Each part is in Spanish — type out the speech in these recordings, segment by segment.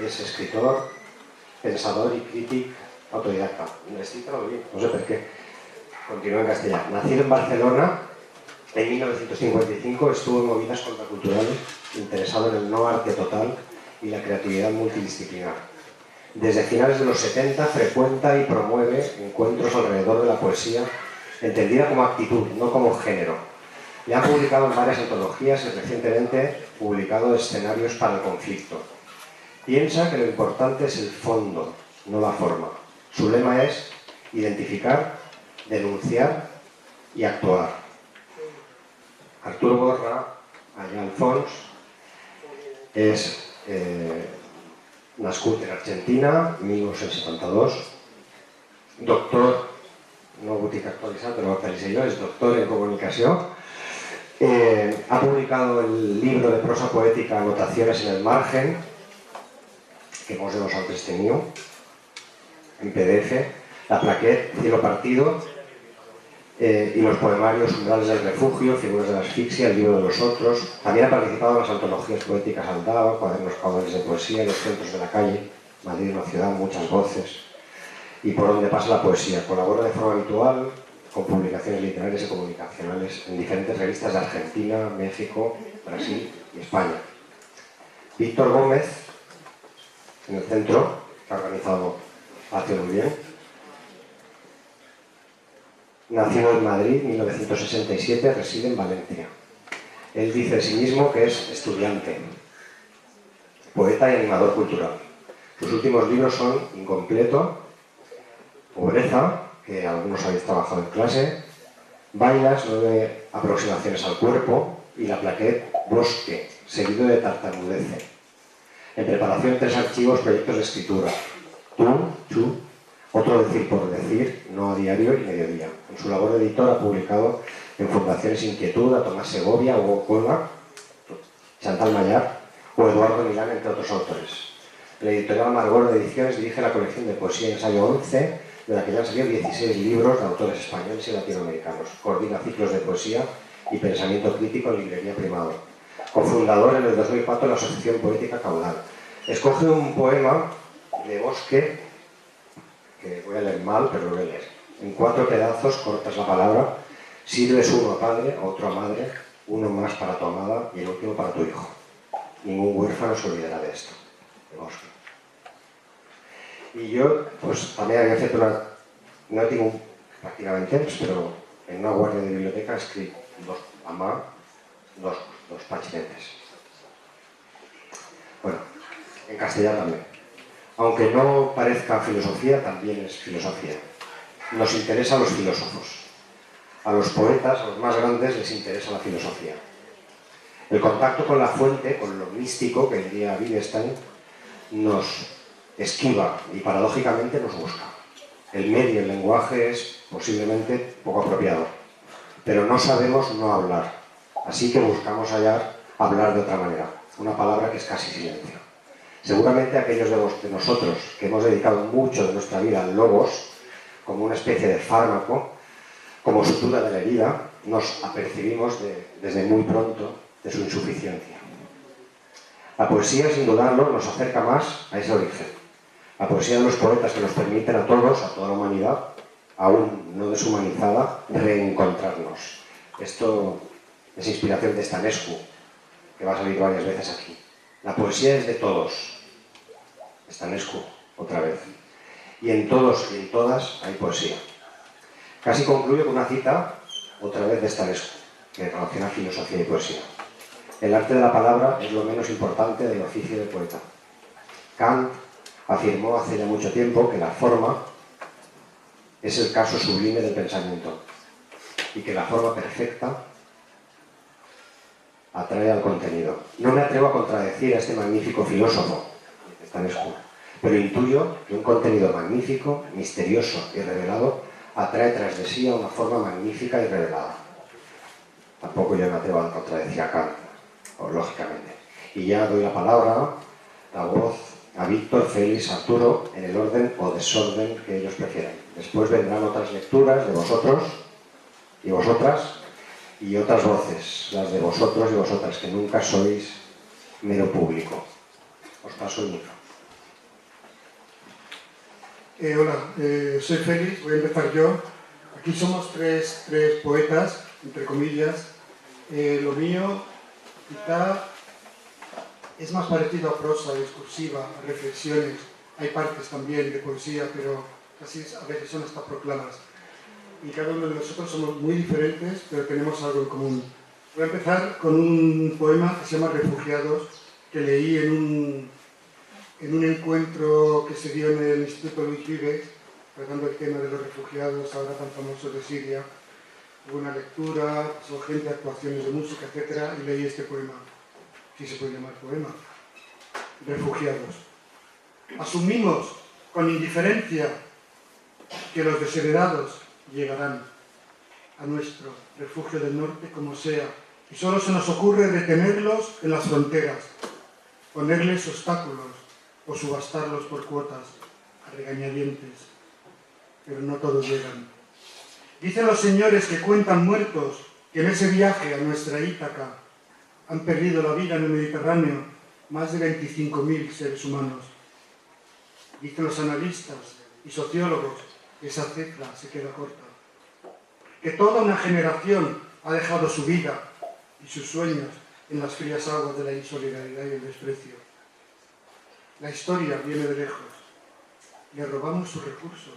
es escritor, pensador y crítico autodidacta. Estoy todo bien, no sé por qué. Continúo en castellano. Nacido en Barcelona, en 1955 estuvo en movidas contraculturales, interesado en el no arte total y la creatividad multidisciplinar. Desde finales de los 70 frecuenta y promueve encuentros alrededor de la poesía, entendida como actitud, no como género. Le ha publicado en varias antologías y recientemente publicado escenarios para el conflicto. Piensa que lo importante es el fondo, no la forma. Su lema es identificar, denunciar y actuar. Arturo Borra, allá al fons, és nascut en Argentina, 1972, doctor, no ho puc actualitzar, però ho actualitzaré jo, es doctor en comunicación. Ha publicado el libro de prosa poética Anotaciones en el margen, que molts de vosaltres teniu, en PDF, la plaquette Cielo partido, y los poemarios Umbrales del refugio, Figuras de la asfixia, El libro de los otros. También ha participado en las antologías poéticas Aldao, Cuadernos caudales de poesía, Los centros de la calle, Madrid, una ciudad, muchas voces, y Por donde pasa la poesía. Colabora de forma habitual con publicaciones literarias y comunicacionales en diferentes revistas de Argentina, México, Brasil y España. Víctor Gómez, en el centro, que ha organizado hace muy bien. Nacido en Madrid, 1967, reside en Valencia. Él dice de sí mismo que es estudiante, poeta y animador cultural. Sus últimos libros son Incompleto, Pobreza, que algunos habéis trabajado en clase, Bailas, 9 aproximaciones al cuerpo, y la plaquette Bosque, seguido de Tartamudece. En preparación 3 archivos, proyectos de escritura. Tú, otro decir por decir, no a diario y mediodía. En su labor de editor ha publicado en Fundaciones Inquietud a Tomás Segovia, Hugo Colga, Chantal Mayar o Eduardo Milán, entre otros autores. La editorial Amargor de Ediciones dirige la colección de poesía y ensayo 11, de la que ya han salido 16 libros de autores españoles y latinoamericanos. Coordina ciclos de poesía y pensamiento crítico en Librería Primado. Cofundador en el 2004 de la Asociación Poética Caudal. Escoge un poema de Bosque, que voy a leer mal, pero lo voy a leer. En 4 pedazos cortas la palabra, sirves uno a padre, otro a madre, uno más para tu amada y el último para tu hijo. Ningún huérfano se olvidará de esto. De Bosque. Y yo, pues, també havia fet una... No he tingut pràcticament temps, però en una guàrdia de biblioteca he escrit a mà dos paginetes. Bueno, en castellà també. Aunque no parezca filosofía, también es filosofía. Nos interesa a los filósofos. A los poetas, a los más grandes, les interesa la filosofía. El contacto con la fuente, con lo místico, que diría Wittgenstein, nos esquiva y paradójicamente nos busca. El medio, el lenguaje es posiblemente poco apropiado, pero no sabemos no hablar, así que buscamos hablar de otra manera, una palabra que es casi silencio. Seguramente aquellos de nosotros que hemos dedicado mucho de nuestra vida al logos, como una especie de fármaco, como sutura de la herida, nos apercibimos desde muy pronto de su insuficiencia. La poesía, sin dudarlo, nos acerca más a ese origen. La poesía de los poetas que nos permiten a todos, a toda la humanidad, aún no deshumanizada, reencontrarnos. Esto es inspiración de Stanescu, que va a salir varias veces aquí. La poesía es de todos. Stanescu, otra vez. Y en todos y en todas hay poesía. Casi concluyo con una cita, otra vez de Stanescu, que relaciona filosofía y poesía. El arte de la palabra es lo menos importante del oficio de poeta. Kant afirmó hace ya mucho tiempo que la forma es el caso sublime del pensamiento y que la forma perfecta atrae al contenido. No me atrevo a contradecir a este magnífico filósofo, Stanescu, pero intuyo que un contenido magnífico, misterioso y revelado atrae tras de sí a una forma magnífica y revelada. Tampoco yo me atrevo a contradecir a Kant, lógicamente. Y ya doy la palabra, la voz, a Víctor, Félix, Arturo, en el orden o desorden que ellos prefieran. Después vendrán otras lecturas de vosotros y vosotras y otras voces, las de vosotros y vosotras, que nunca sois mero público. Os paso el micro. Hola, soy Félix, voy a empezar yo. Aquí somos tres poetas, entre comillas. Lo mío quizá es más parecido a prosa discursiva, a reflexiones. Hay partes también de poesía, pero casi a veces son hasta proclamas. Y cada uno de nosotros somos muy diferentes, pero tenemos algo en común. Voy a empezar con un poema que se llama Refugiados, que leí en un encuentro que se dio en el Instituto Luis Vives, tratando el tema de los refugiados, ahora tan famosos de Siria. Hubo una lectura, pasó gente, actuaciones de música, etc. Y leí este poema, si se puede llamar poema. Refugiados. Asumimos con indiferencia que los desheredados llegarán a nuestro refugio del norte como sea, y solo se nos ocurre retenerlos en las fronteras, ponerles obstáculos o subastarlos por cuotas, a regañadientes. Pero no todos llegan. Dicen los señores que cuentan muertos que en ese viaje a nuestra Ítaca han perdido la vida en el Mediterráneo más de 25.000 seres humanos. Dicen los analistas y sociólogos que esa cifra se queda corta. Que toda una generación ha dejado su vida y sus sueños en las frías aguas de la insolidaridad y el desprecio. La historia viene de lejos. Le robamos sus recursos,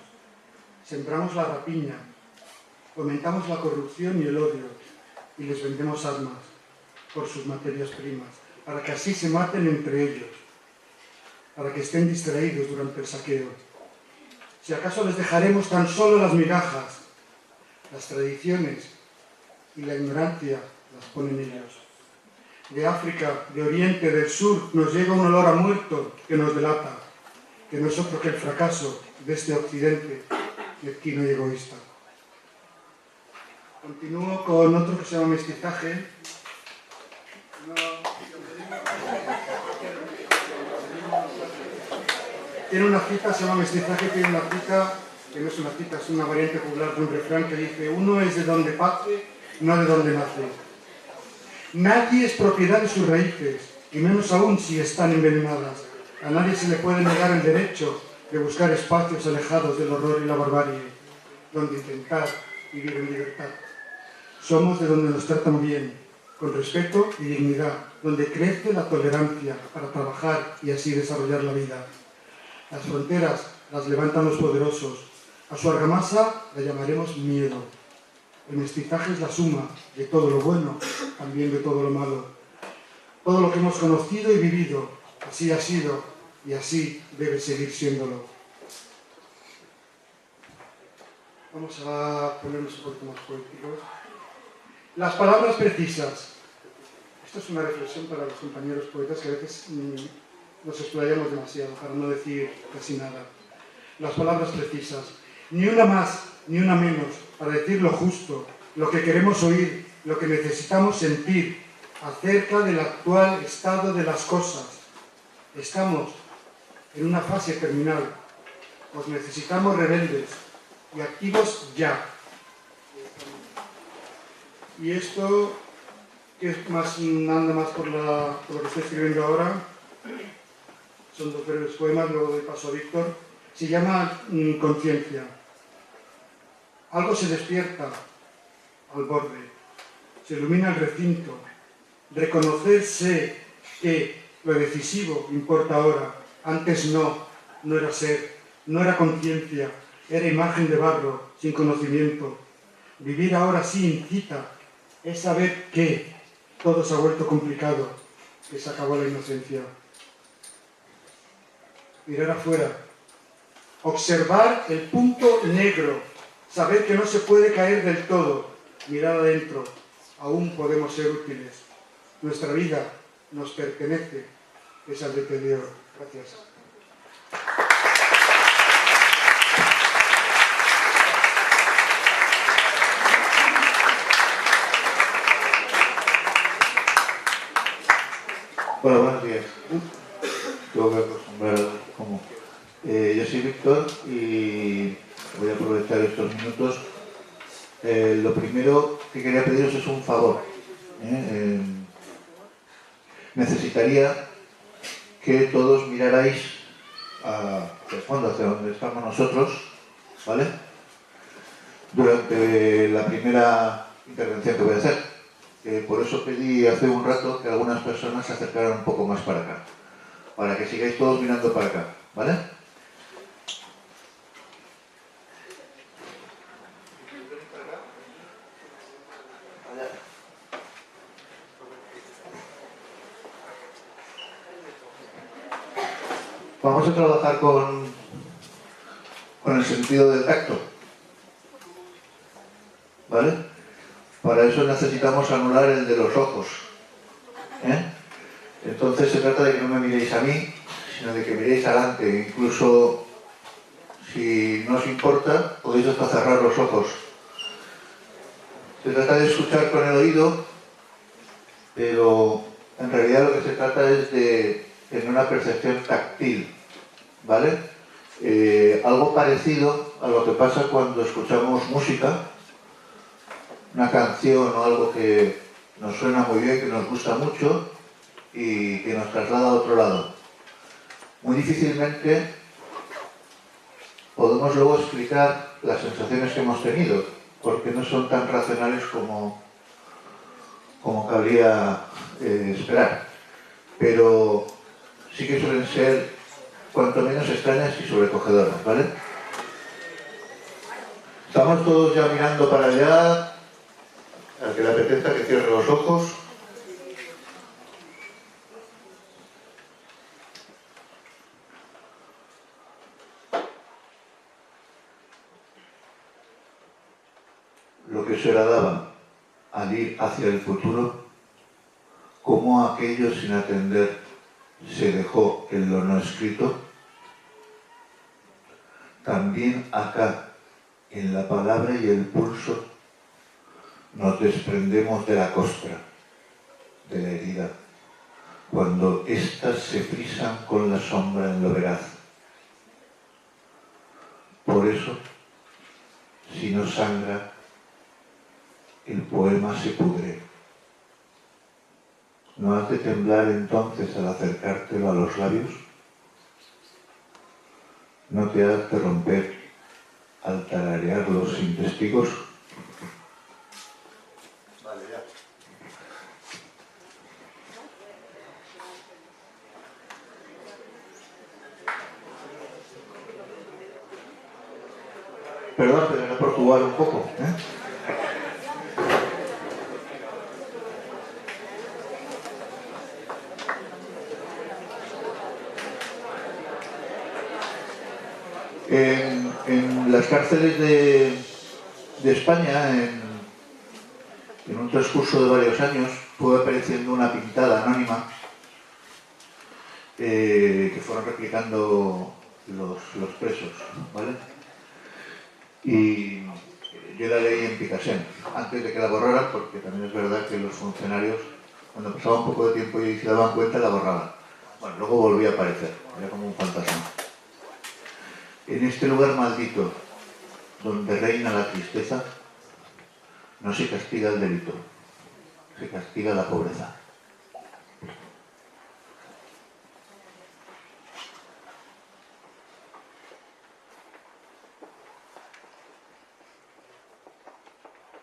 sembramos la rapiña, fomentamos la corrupción y el odio y les vendemos armas por sus materias primas, para que así se maten entre ellos, para que estén distraídos durante el saqueo. Si acaso les dejaremos tan solo las migajas, las tradiciones y la ignorancia las ponen ellos. De África, de Oriente, del Sur, nos llega un olor a muerto que nos delata, que no es otro que el fracaso de este Occidente mezquino y egoísta. Continúo con otro que se llama Mestizaje. Tiene una cita, se llama Mestizaje, tiene una cita, que no es una cita, es una variante popular de un refrán que dice: uno es de donde parte, no de donde nace. Nadie es propiedad de sus raíces, y menos aún si están envenenadas. A nadie se le puede negar el derecho de buscar espacios alejados del horror y la barbarie, donde intentar vivir en libertad. Somos de donde nos tratan bien, con respeto y dignidad, donde crece la tolerancia para trabajar y así desarrollar la vida. Las fronteras las levantan los poderosos. A su argamasa la llamaremos miedo. El mestizaje es la suma de todo lo bueno, también de todo lo malo. Todo lo que hemos conocido y vivido, así ha sido y así debe seguir siéndolo. Vamos a ponernos un poquito más poéticos. Las palabras precisas. Esto es una reflexión para los compañeros poetas que a veces nos explayamos demasiado, para no decir casi nada. Las palabras precisas. Ni una más, ni una menos, para decir lo justo, lo que queremos oír, lo que necesitamos sentir acerca del actual estado de las cosas. Estamos en una fase terminal. Os necesitamos rebeldes y activos ya. Y esto, que es más, anda más por lo que estoy escribiendo ahora, son dos breves poemas, luego doy paso a Víctor, se llama Conciencia. Algo se despierta al borde, se ilumina el recinto, reconocerse que lo decisivo importa ahora, antes no era ser, no era conciencia, era imagen de barro, sin conocimiento. Vivir ahora sí incita, es saber que todo se ha vuelto complicado, que se acabó la inocencia. Mirar afuera, observar el punto negro, saber que no se puede caer del todo, mirar adentro, aún podemos ser útiles. Nuestra vida nos pertenece, es al deterioro. Gracias. Hola, buenos días. Tengo que acostumbrar como. Yo soy Víctor y voy a aprovechar estos minutos. Lo primero que quería pediros es un favor. Necesitaría que todos mirarais hacia el fondo, hacia donde estamos nosotros, ¿vale? Durante la primera intervención que voy a hacer. Por eso pedí hace un rato que algunas personas se acercaran un poco más para acá, para que sigáis todos mirando para acá, ¿vale? Vamos a trabajar con el sentido del tacto, ¿vale? Para eso necesitamos anular el de los ojos, ¿eh? Entonces se trata de que no me miréis a mí, sino de que miréis adelante. Incluso, si no os importa, podéis hasta cerrar los ojos. Se trata de escuchar con el oído, pero en realidad lo que se trata es de tener una percepción táctil, ¿vale? Algo parecido a lo que pasa cuando escuchamos música, una canción o algo que nos suena muy bien, que nos gusta mucho y que nos traslada a otro lado. Muy difícilmente podemos luego explicar las sensaciones que hemos tenido, porque no son tan racionales como cabría esperar. Pero sí que suelen ser cuanto menos extrañas y sobrecogedoras, ¿vale? Estamos todos ya mirando para allá. Al que le apetezca que cierre los ojos. Lo que se agradaba al ir hacia el futuro, cómo aquello sin atender se dejó en lo no escrito, también acá, en la palabra y el pulso, nos desprendemos de la costra, de la herida, cuando éstas se frisan con la sombra en lo veraz. Por eso, si no sangra, el poema se pudre. ¿No hace temblar entonces al acercártelo a los labios? ¿No te hace romper al tararearlo sin testigos? Vale, ya. Perdón, pero era por jugar un poco, ¿eh? En las cárceles de España, en un transcurso de varios años, fue apareciendo una pintada anónima que fueron replicando los presos, ¿vale? Y yo la leí en Picassent, antes de que la borraran, porque también es verdad que los funcionarios, cuando pasaba un poco de tiempo y se daban cuenta, la borraban. Bueno, luego volvía a aparecer, era como un fantasma. En este lugar maldito, donde reina la tristeza, no se castiga el delito, se castiga la pobreza.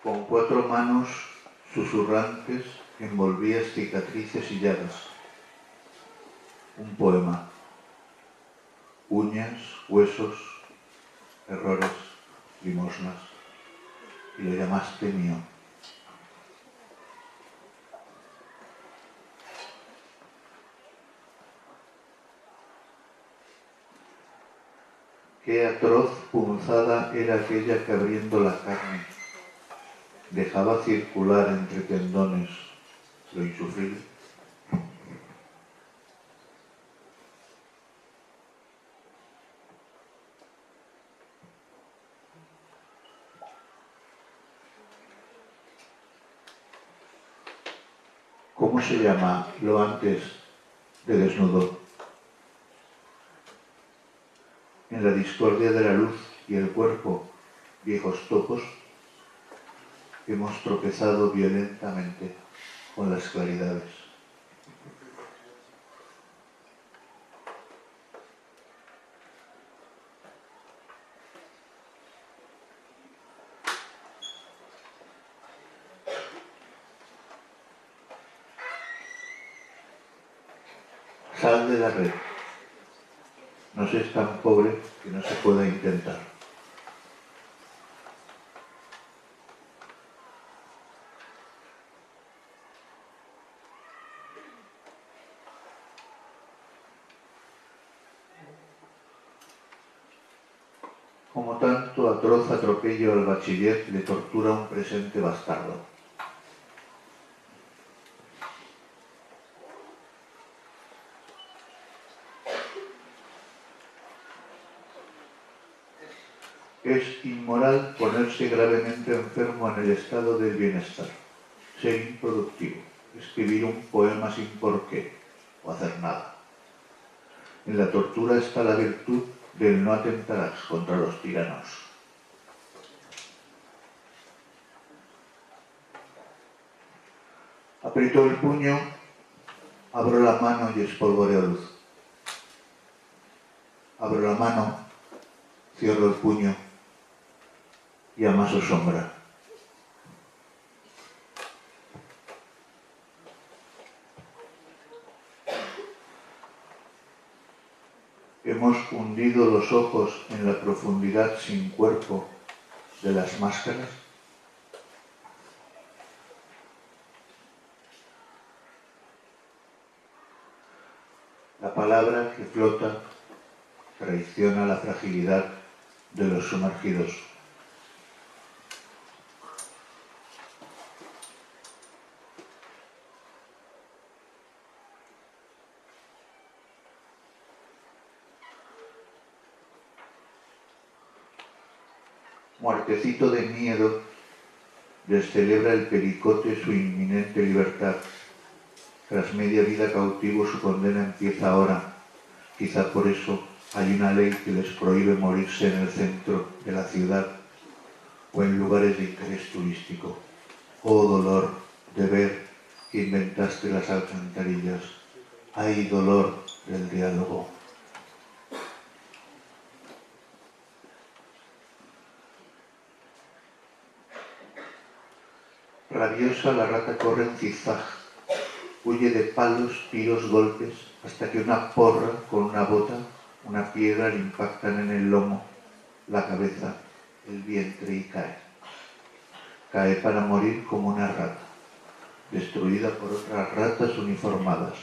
Con 4 manos susurrantes envolvías cicatrices y llagas. Un poema. Uñas, huesos, errores, limosnas. Y lo llamaste mío. Qué atroz punzada era aquella que abriendo la carne dejaba circular entre tendones lo insufrible. ¿Cómo se llama lo antes de desnudo? En la discordia de la luz y el cuerpo, viejos topos, hemos tropezado violentamente con las claridades. Sal de la red. No seas tan pobre que no se pueda intentar. Como tanto atroz atropello al bachiller le tortura un presente bastardo. Es inmoral ponerse gravemente enfermo en el estado del bienestar, ser improductivo, escribir un poema sin porqué o hacer nada. En la tortura está la virtud del no atentarás contra los tiranos. Aprieto el puño, abro la mano y espolvoreo luz. Abro la mano, cierro el puño y amaso sombra. Hemos hundido los ojos en la profundidad sin cuerpo de las máscaras. La palabra que flota traiciona la fragilidad de los sumergidos. Muertecito de miedo, descelebra el pericote su inminente libertad. Tras media vida cautivo, su condena empieza ahora. Quizá por eso hay una ley que les prohíbe morirse en el centro de la ciudad o en lugares de interés turístico. Oh dolor de ver que inventaste las alcantarillas. Ay dolor del diálogo. Rabiosa la rata corre en zigzag, huye de palos, tiros, golpes, hasta que una porra con una bota, una piedra le impactan en el lomo, la cabeza, el vientre y cae. Cae para morir como una rata, destruida por otras ratas uniformadas,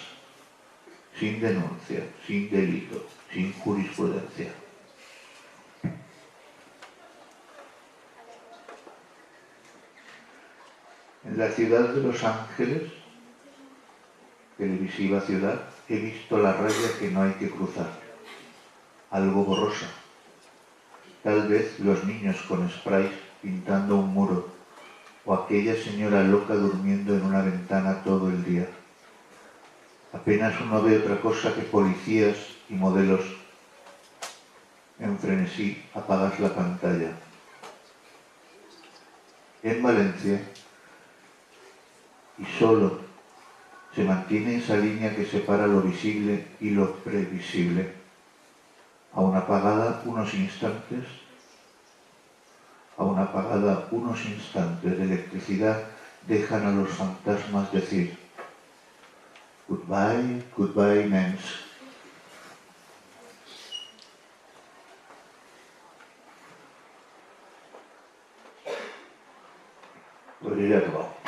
sin denuncia, sin delito, sin jurisprudencia. En la ciudad de Los Ángeles, televisiva ciudad, he visto la raya que no hay que cruzar, algo borrosa. Tal vez los niños con sprays pintando un muro, o aquella señora loca durmiendo en una ventana todo el día. Apenas uno ve otra cosa que policías y modelos. En frenesí apagas la pantalla. En Valencia, y solo se mantiene esa línea que separa lo visible y lo previsible. Aún apagada unos instantes de electricidad dejan a los fantasmas decir goodbye, goodbye, mens. Pues ya acabado.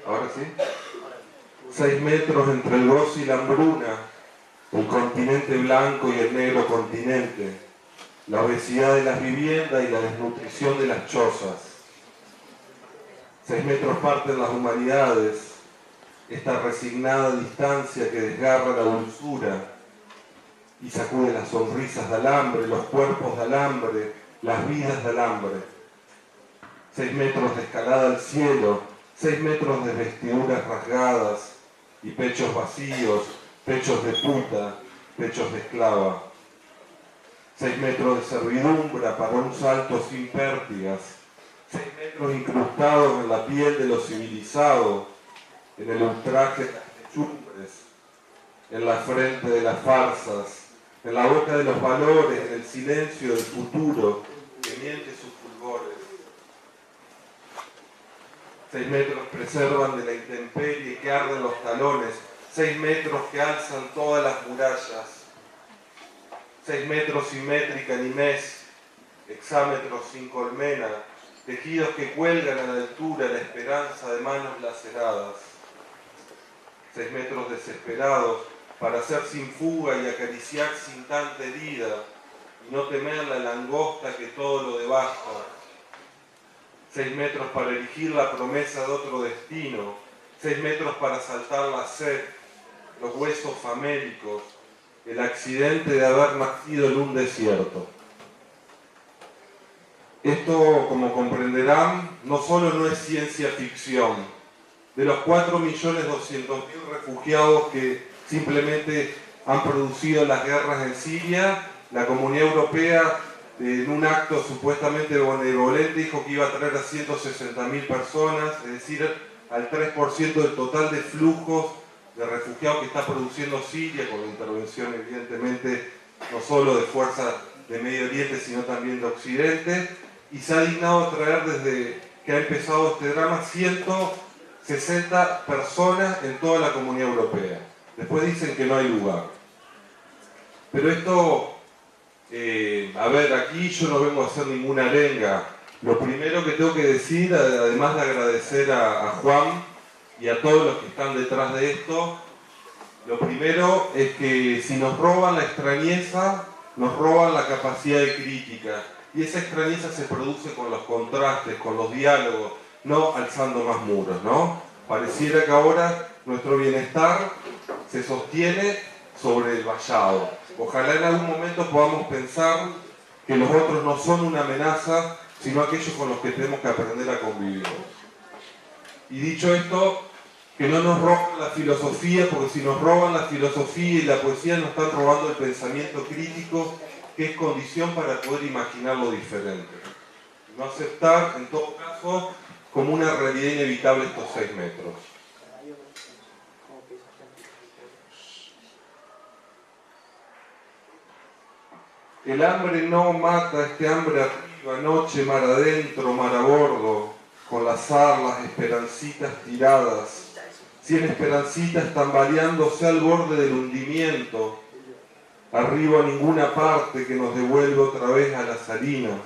Ahora sí. 6 metros entre el gozo y la hambruna, el continente blanco y el negro continente, la obesidad de las viviendas y la desnutrición de las chozas. 6 metros parten las humanidades, esta resignada distancia que desgarra la dulzura y sacude las sonrisas de alambre, los cuerpos de alambre, las vidas de alambre. 6 metros de escalada al cielo, 6 metros de vestiduras rasgadas y pechos vacíos, pechos de puta, pechos de esclava. 6 metros de servidumbre para un salto sin pértigas, 6 metros incrustados en la piel de lo civilizado, en el ultraje de las techumbres, en la frente de las farsas, en la boca de los valores, en el silencio del futuro que miente sus fulgores. 6 metros preservan de la intemperie que arden los talones, 6 metros que alzan todas las murallas, 6 metros sin métrica ni mes, hexámetros sin colmena, tejidos que cuelgan a la altura la esperanza de manos laceradas. 6 metros desesperados para ser sin fuga y acariciar sin tanta herida y no temer la langosta que todo lo devasta. 6 metros para erigir la promesa de otro destino, 6 metros para saltar la sed, los huesos famélicos, el accidente de haber nacido en un desierto. Esto, como comprenderán, no solo no es ciencia ficción. De los 4.200.000 refugiados que simplemente han producido las guerras en Siria, la Comunidad Europea, en un acto supuestamente benevolente, dijo que iba a traer a 160.000 personas, es decir, al 3% del total de flujos de refugiados que está produciendo Siria, con la intervención evidentemente no solo de fuerzas de Medio Oriente, sino también de Occidente, y se ha dignado a traer desde que ha empezado este drama 160 personas en toda la Comunidad Europea. Después dicen que no hay lugar. Pero esto, a ver, aquí yo no vengo a hacer ninguna arenga. Lo primero que tengo que decir, además de agradecer a Juan y a todos los que están detrás de esto, lo primero es que si nos roban la extrañeza, nos roban la capacidad de crítica. Y esa extrañeza se produce con los contrastes, con los diálogos, no alzando más muros, ¿no? Pareciera que ahora nuestro bienestar se sostiene sobre el vallado. Ojalá en algún momento podamos pensar que los otros no son una amenaza, sino aquellos con los que tenemos que aprender a convivir. Y dicho esto, que no nos roben la filosofía, porque si nos roban la filosofía y la poesía nos están robando el pensamiento crítico, que es condición para poder imaginar lo diferente. No aceptar, en todo caso, como una realidad inevitable estos 6 metros. El hambre no mata, este hambre arriba, noche, mar adentro, mar a bordo, con las alas, esperancitas tiradas, 100 esperancitas tambaleándose al borde del hundimiento, arriba a ninguna parte que nos devuelve otra vez a las harinas,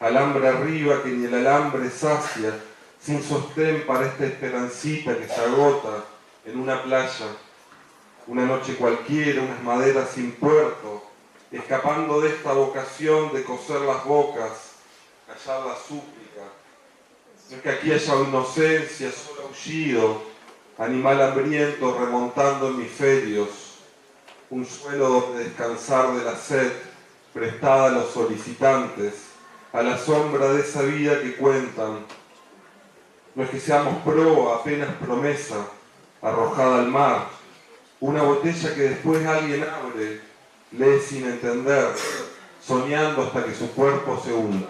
alambre arriba que ni el alambre sacia, sin sostén para esta esperancita que se agota en una playa, una noche cualquiera, unas maderas sin puerto, escapando de esta vocación de coser las bocas, callar la súplica. No es que aquí haya inocencia, solo aullido, animal hambriento remontando hemisferios, un suelo donde descansar de la sed, prestada a los solicitantes, a la sombra de esa vida que cuentan. No es que seamos pro, apenas promesa, arrojada al mar, una botella que después alguien abre, lee sin entender, soñando hasta que su cuerpo se hunda.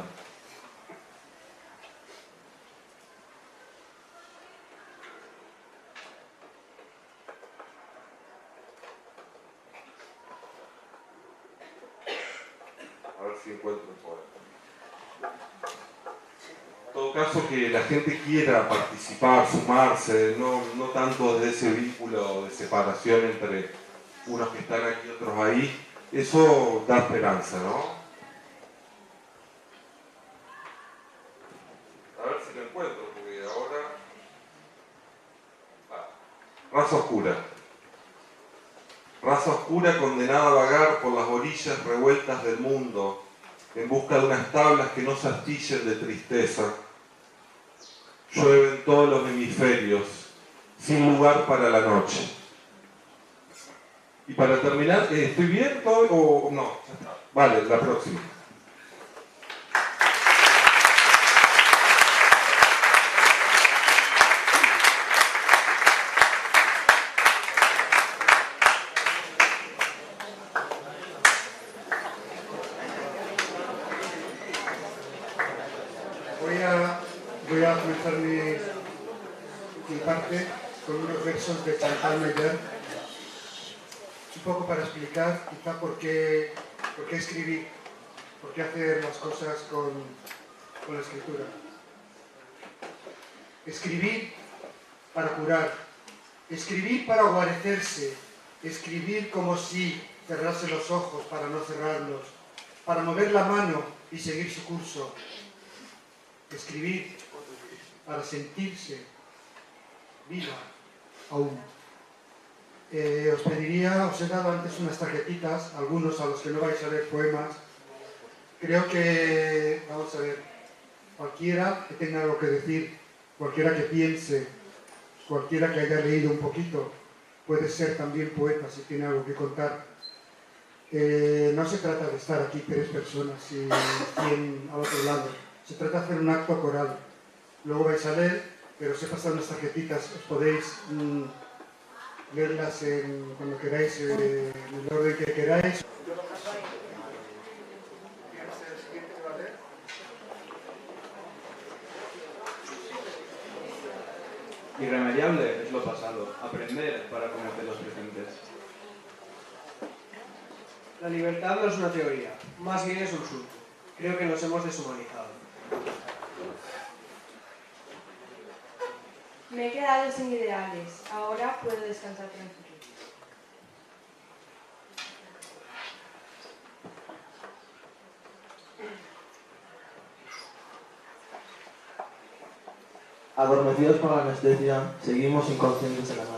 A ver si encuentro el poema. En todo caso, que la gente quiera participar, sumarse, no tanto de ese vínculo de separación entre unos que están aquí y otros ahí, eso da esperanza, ¿no? Raza oscura. Raza oscura condenada a vagar por las orillas revueltas del mundo en busca de unas tablas que no se astillen de tristeza. Llueve en todos los hemisferios, sin lugar para la noche. Y para terminar, ¿estoy bien o no? Vale, la próxima. Voy a comenzar mi parte con unos versos de Chantal Meyer, un poco para explicar quizá por qué escribir, por qué hacer las cosas con la escritura. Escribir para curar, escribir para guarecerse, escribir como si cerrase los ojos para no cerrarlos, para mover la mano y seguir su curso. Escribir para sentirse viva aún. Os he dado antes unas tarjetitas, algunos a los que no vais a leer poemas. Creo que, vamos a ver, cualquiera que tenga algo que decir, cualquiera que piense, cualquiera que haya leído un poquito, puede ser también poeta si tiene algo que contar. No se trata de estar aquí 3 personas y 100 al otro lado. Se trata de hacer un acto coral. Luego vais a leer, pero os he pasado unas tarjetitas, os podéis leerlas cuando queráis, en el orden que queráis. Irremediable es lo pasado, aprender para conocer los presentes. La libertad no es una teoría, más bien es un surco. Creo que nos hemos deshumanizado. Me he quedado sin ideales, ahora puedo descansar tranquilo. Adormecidos por la anestesia, seguimos inconscientes en la nada.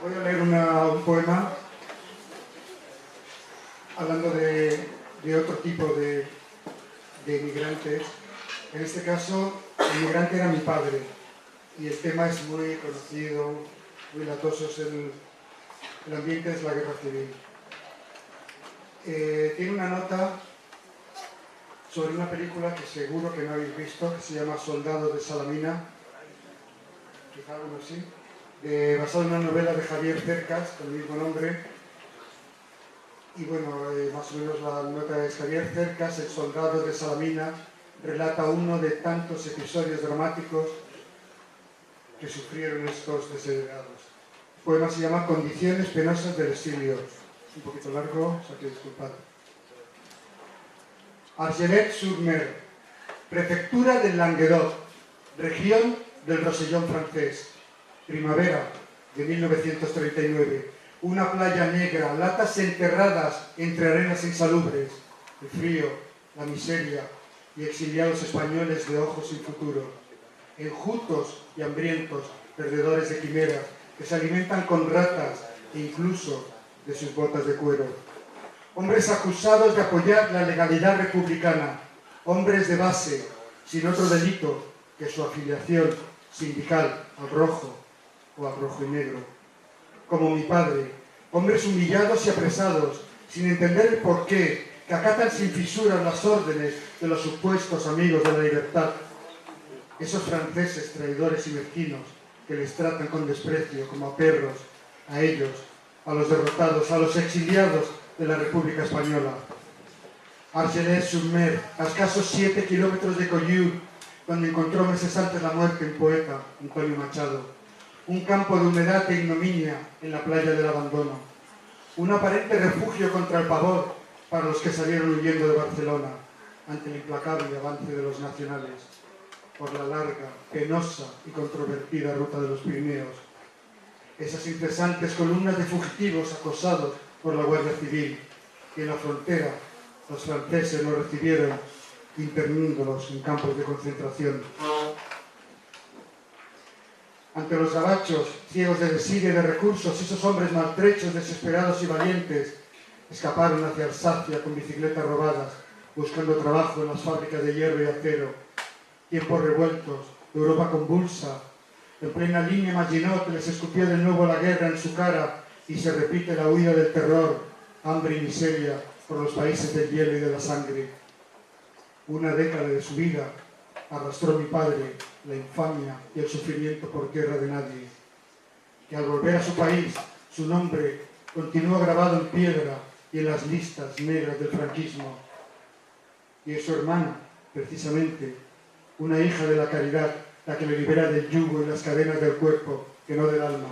Voy a leer un poema hablando de otro tipo de migrantes. En este caso, el migrante era mi padre y el tema es muy conocido, muy latoso, el ambiente es la guerra civil. Tiene una nota sobre una película que seguro que no habéis visto, que se llama Soldados de Salamina, quizá algunos sí, basado en una novela de Javier Cercas, con el mismo nombre. Y bueno, más o menos la nota es: Javier Cercas, el soldado de Salamina, relata uno de tantos episodios dramáticos que sufrieron estos desheredados. El poema se llama Condiciones penosas del exilio. Un poquito largo, o sea que disculpad. Argelès-sur-Mer, prefectura del Languedoc, región del Rosellón francés. Primavera de 1939. Una playa negra, latas enterradas entre arenas insalubres, el frío, la miseria y exiliados españoles de ojos sin futuro. Enjutos y hambrientos, perdedores de quimeras, que se alimentan con ratas e incluso de sus botas de cuero. Hombres acusados de apoyar la legalidad republicana, hombres de base, sin otro delito que su afiliación sindical al rojo o al rojo y negro. Como mi padre, hombres humillados y apresados, sin entender el porqué, que acatan sin fisuras las órdenes de los supuestos amigos de la libertad. Esos franceses traidores y mezquinos que les tratan con desprecio como a perros, a ellos, a los derrotados, a los exiliados de la República Española. Argelès-sur-Mer, a escasos 7 kilómetros de Collioure, donde encontró meses antes la muerte un poeta, Antonio Machado. Un campo de humedad e ignominia en la playa del abandono. Un aparente refugio contra el pavor para los que salieron huyendo de Barcelona ante el implacable avance de los nacionales. por la larga, penosa y controvertida ruta de los Pirineos. Esas incesantes columnas de fugitivos acosados por la Guardia Civil, y en la frontera los franceses los recibieron internándolos en campos de concentración. Ante los gabachos, ciegos de desidia y de recursos, esos hombres maltrechos, desesperados y valientes, escaparon hacia Alsacia con bicicletas robadas, buscando trabajo en las fábricas de hierro y acero. Tiempos revueltos, Europa convulsa. En plena línea Maginot les escupió de nuevo la guerra en su cara y se repite la huida del terror, hambre y miseria por los países del hielo y de la sangre. Una década de su vida arrastró mi padre la infamia y el sufrimiento por tierra de nadie, que al volver a su país, su nombre continúa grabado en piedra y en las listas negras del franquismo. Y es su hermana, precisamente, una hija de la caridad, la que le libera del yugo y las cadenas del cuerpo, que no del alma,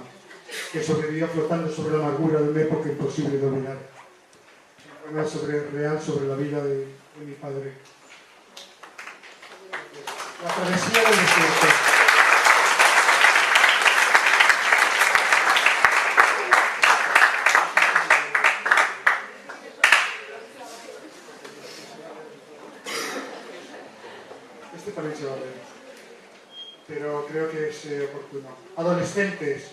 que sobrevivió flotando sobre la amargura de una época imposible de olvidar. Un poema real sobre la vida de mi padre. La travesía del desierto. Este también se va a ver, pero creo que es oportuno. Adolescentes.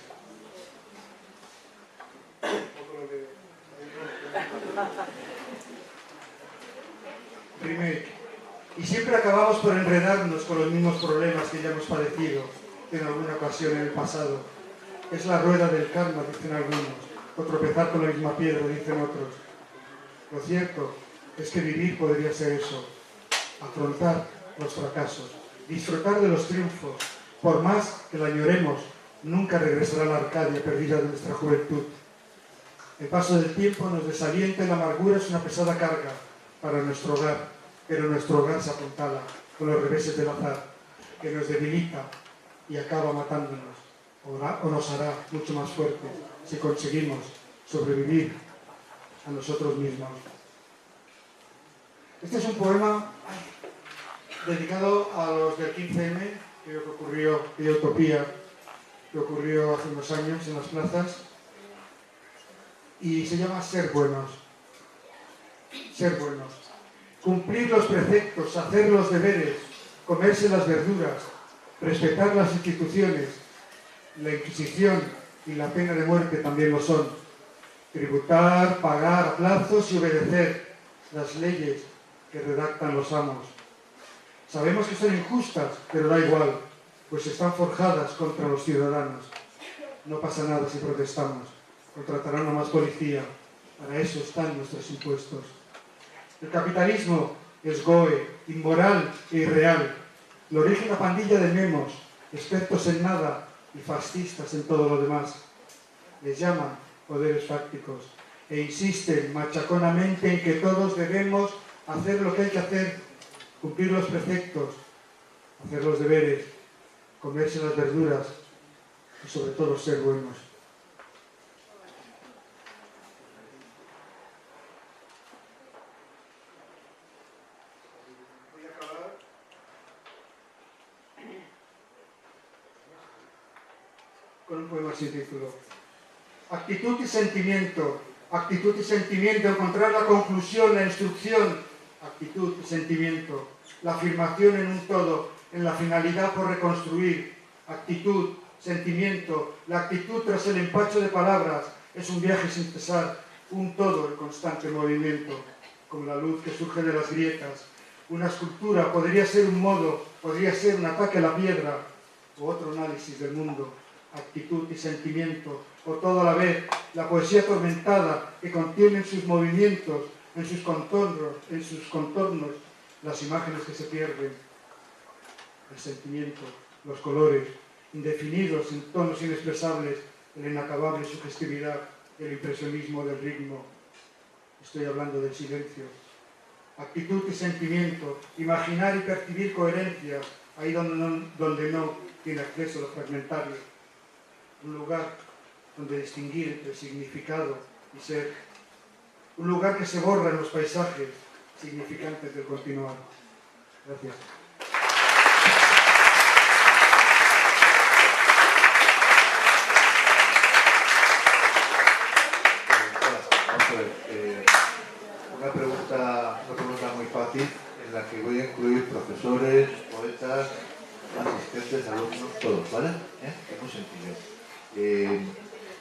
Remake. Y siempre acabamos por enredarnos con los mismos problemas que ya hemos padecido en alguna ocasión en el pasado. Es la rueda del karma, dicen algunos, o tropezar con la misma piedra, dicen otros. Lo cierto es que vivir podría ser eso, afrontar los fracasos, disfrutar de los triunfos. Por más que la añoremos, nunca regresará la Arcadia perdida de nuestra juventud. El paso del tiempo nos desalienta y la amargura es una pesada carga para nuestro hogar. Pero nuestro hogar se apuntala con los reveses del azar, que nos debilita y acaba matándonos, o nos hará mucho más fuertes si conseguimos sobrevivir a nosotros mismos. Este es un poema dedicado a los del 15M, que ocurrió, de Utopía, que ocurrió hace unos años en las plazas, y se llama Ser buenos. Ser buenos. Cumplir los preceptos, hacer los deberes, comerse las verduras, respetar las instituciones. La Inquisición y la pena de muerte también lo son. Tributar, pagar a plazos y obedecer las leyes que redactan los amos. Sabemos que son injustas, pero da igual, pues están forjadas contra los ciudadanos. No pasa nada si protestamos. Contratarán a más policía. Para eso están nuestros impuestos. El capitalismo es goe, inmoral e irreal. Lo rige una pandilla de memos, expertos en nada y fascistas en todo lo demás. Les llaman poderes fácticos e insisten machaconamente en que todos debemos hacer lo que hay que hacer, cumplir los preceptos, hacer los deberes, comerse las verduras y sobre todo ser buenos. Con un poema sin título. Actitud y sentimiento, encontrar la conclusión, la instrucción, actitud y sentimiento, la afirmación en un todo, en la finalidad por reconstruir, actitud, sentimiento, la actitud tras el empacho de palabras, es un viaje sin cesar, un todo en constante movimiento, como la luz que surge de las grietas. Una escultura podría ser un modo, podría ser un ataque a la piedra, o otro análisis del mundo. Actitud y sentimiento, o todo a la vez, la poesía atormentada que contiene en sus movimientos, en sus contornos, las imágenes que se pierden, el sentimiento, los colores, indefinidos en tonos inexpresables, la inacabable sugestividad, el impresionismo del ritmo. Estoy hablando del silencio. Actitud y sentimiento, imaginar y percibir coherencias, ahí donde no tiene acceso a lo fragmentario. Un lugar donde distinguir entre significado y ser. Un lugar que se borra en los paisajes significantes del continuar. Gracias. a ver, una pregunta muy fácil en la que voy a incluir profesores, poetas, asistentes, alumnos, todos, ¿vale? Es muy sencillo.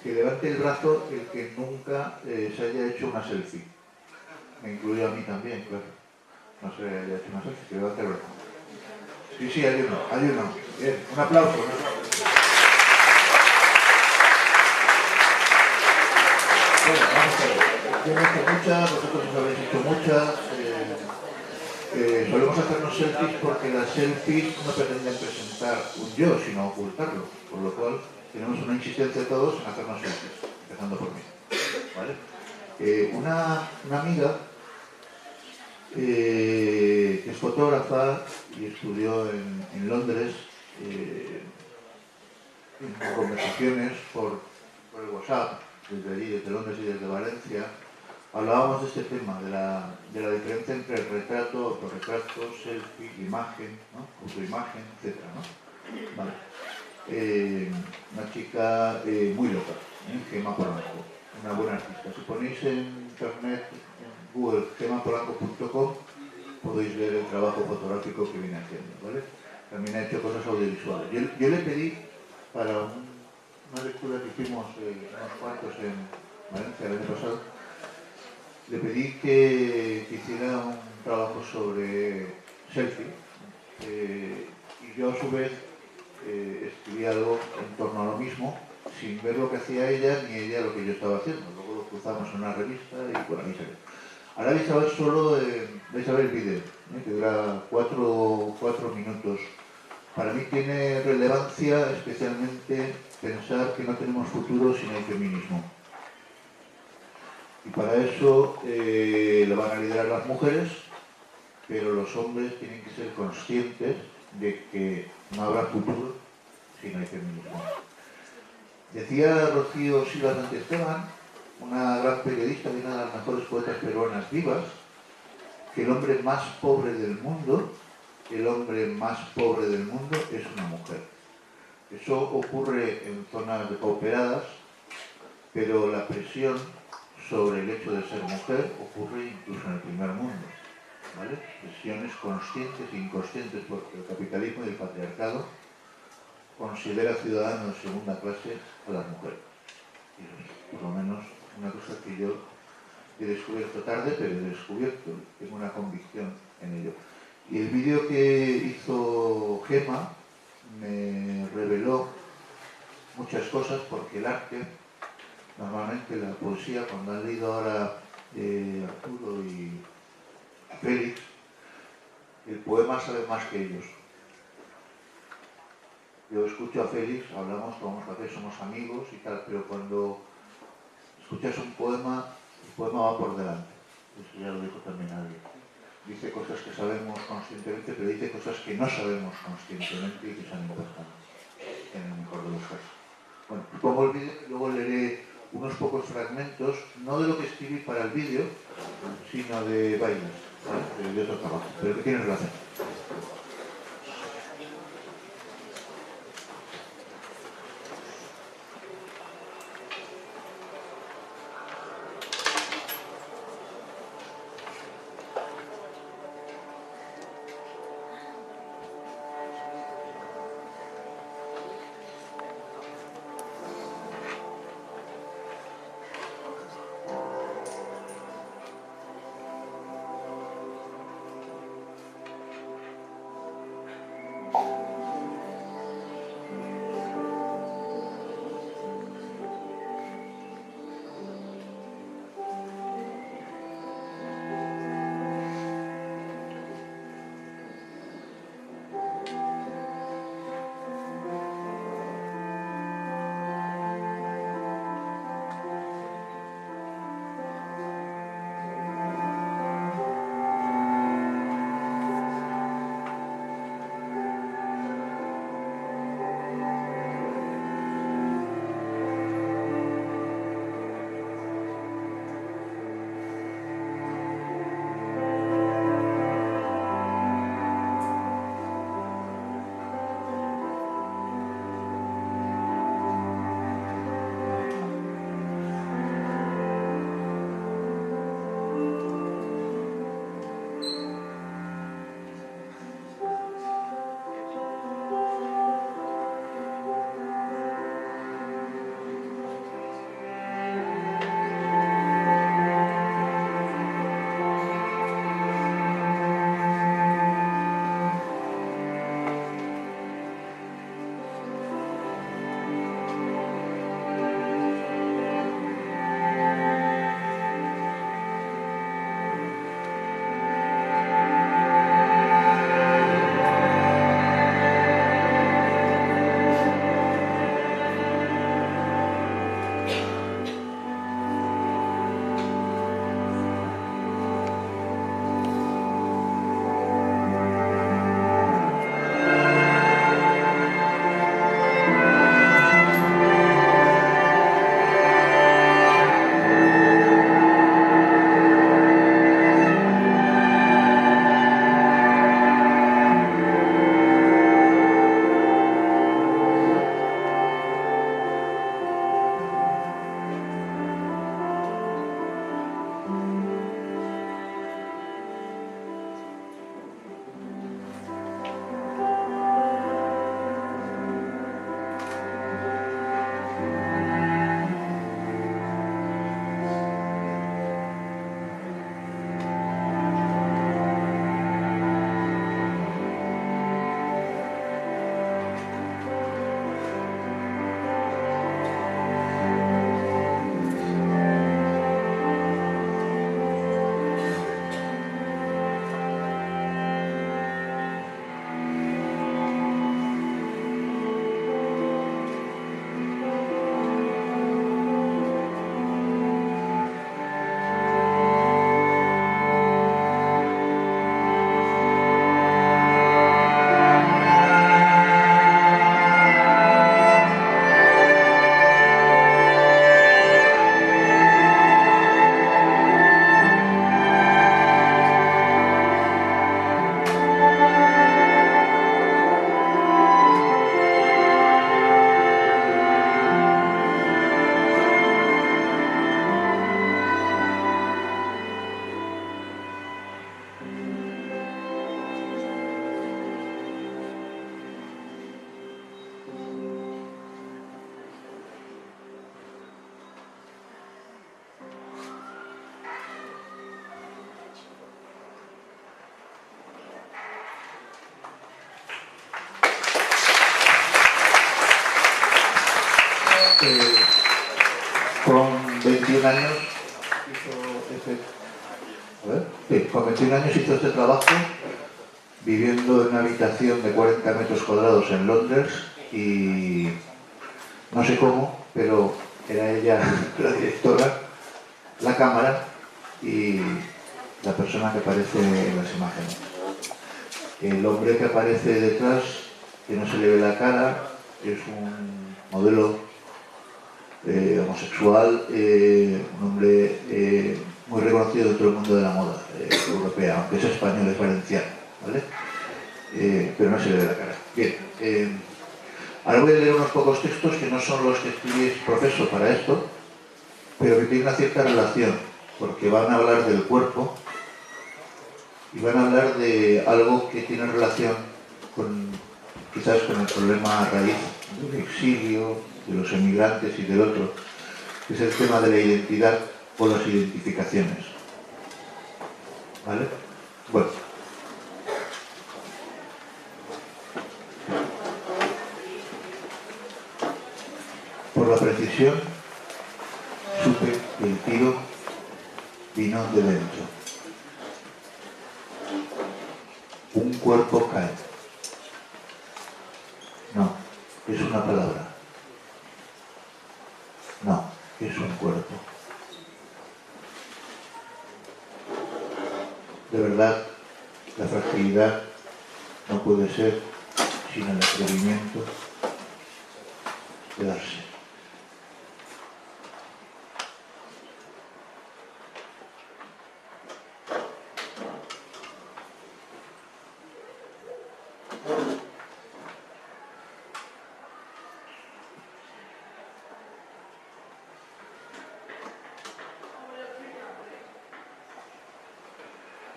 Que levante el brazo el que nunca se haya hecho una selfie. Me incluye a mí también, claro. No se haya hecho una selfie, que levante el brazo. Sí, hay uno. Bien, un aplauso. Bueno, vamos a ver. Yo he hecho muchas, vosotros os habéis hecho muchas. Solemos hacernos selfies porque las selfies no pretenden presentar un yo, sino ocultarlo. Por lo cual tenemos una insistencia de todos en hacernos selfies, empezando por mí. ¿Vale? Una amiga que es fotógrafa y estudió en Londres, en conversaciones por el WhatsApp, desde allí, desde Londres y desde Valencia, hablábamos de este tema, de la diferencia entre el retrato, autorretrato, selfie, imagen, ¿no? Autoimagen, etc., ¿no? Vale. Una chica muy loca, Gemma Polanco, una buena artista. Si ponéis en internet, en Google, gemapolanco.com, podéis ver el trabajo fotográfico que viene haciendo, ¿vale? También ha hecho cosas audiovisuales. Yo le pedí para una lectura que hicimos unos cuantos en Valencia el año pasado, le pedí que hiciera un trabajo sobre selfie y yo a su vez escribí algo en torno a lo mismo sin ver lo que hacía ella ni ella lo que yo estaba haciendo. Luego lo cruzamos en una revista y por ahí salió. Ahora vais a ver el vídeo, que dura 4 minutos. Para mí tiene relevancia especialmente pensar que no tenemos futuro sin el feminismo. Y para eso lo van a liderar las mujeres, pero los hombres tienen que ser conscientes de que no habrá futuro si no hay feminismo. Decía Rocío Silva Santisteban, una gran periodista y una de las mejores poetas peruanas vivas, que el hombre más pobre del mundo es una mujer. Eso ocurre en zonas depauperadas, pero la presión sobre el hecho de ser mujer ocurre incluso en el primer mundo, ¿vale? Presiones conscientes e inconscientes, porque el capitalismo y el patriarcado considera ciudadanos de segunda clase a las mujeres. Y eso es, por lo menos, una cosa que yo he descubierto tarde, pero he descubierto, tengo una convicción en ello. Y el vídeo que hizo Gemma me reveló muchas cosas, porque el arte, normalmente la poesía, cuando han leído ahora Arturo y Félix, el poema sabe más que ellos. Yo escucho a Félix, hablamos, tomamos café, somos amigos y tal, pero cuando escuchas un poema, el poema va por delante. Eso ya lo dijo también alguien. Dice cosas que sabemos conscientemente, pero dice cosas que no sabemos conscientemente y que son importantes, en el mejor de los casos. Bueno, pongo el vídeo y luego leeré unos pocos fragmentos, no de lo que escribí para el vídeo, sino de bailes, ¿vale? De otro trabajo, pero que tienen relación. con 21 años hizo este trabajo, viviendo en una habitación de 40 metros cuadrados en Londres, y no sé cómo, pero era ella la directora, la cámara y la persona que aparece en las imágenes. El hombre que aparece detrás, que no se le ve la cara, es un modelo homosexual, un hombre muy reconocido dentro del mundo de la moda europea, aunque es español, es valenciano, ¿vale? Pero no se le ve la cara. Bien, ahora voy a leer unos pocos textos que no son los que escribí profeso para esto, pero que tienen una cierta relación, porque van a hablar del cuerpo y van a hablar de algo que tiene relación quizás con el problema raíz del exilio, de los emigrantes y del otro, que es el tema de la identidad o las identificaciones. ¿Vale? Bueno. Por la precisión, supe que el tiro vino de dentro. Un cuerpo cae. No, es una palabra. No, es un cuerpo. De verdad, la fragilidad no puede ser sin el atrevimiento de darse.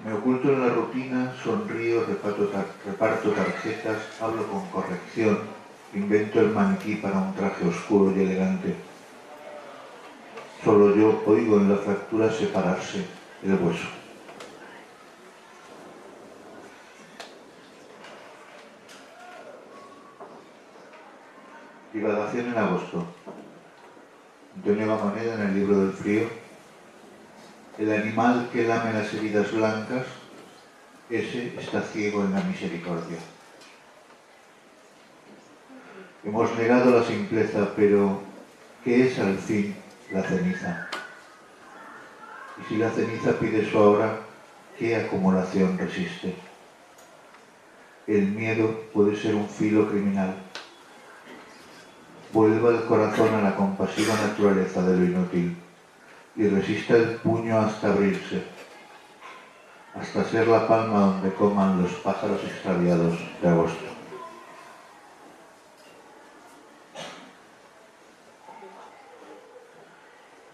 Me oculto en la rutina, sonrío, reparto tarjetas, hablo con corrección, invento el maniquí para un traje oscuro y elegante. Solo yo oigo en la fractura separarse el hueso. Divagación en agosto. Antonio Gamoneda en el libro del frío. El animal que lame las heridas blancas, ese está ciego en la misericordia. Hemos negado la simpleza, pero ¿qué es al fin la ceniza? Y si la ceniza pide su hora, ¿qué acumulación resiste? El miedo puede ser un filo criminal. Vuelva el corazón a la compasiva naturaleza de lo inútil y resista el puño hasta abrirse, hasta ser la palma donde coman los pájaros extraviados de agosto.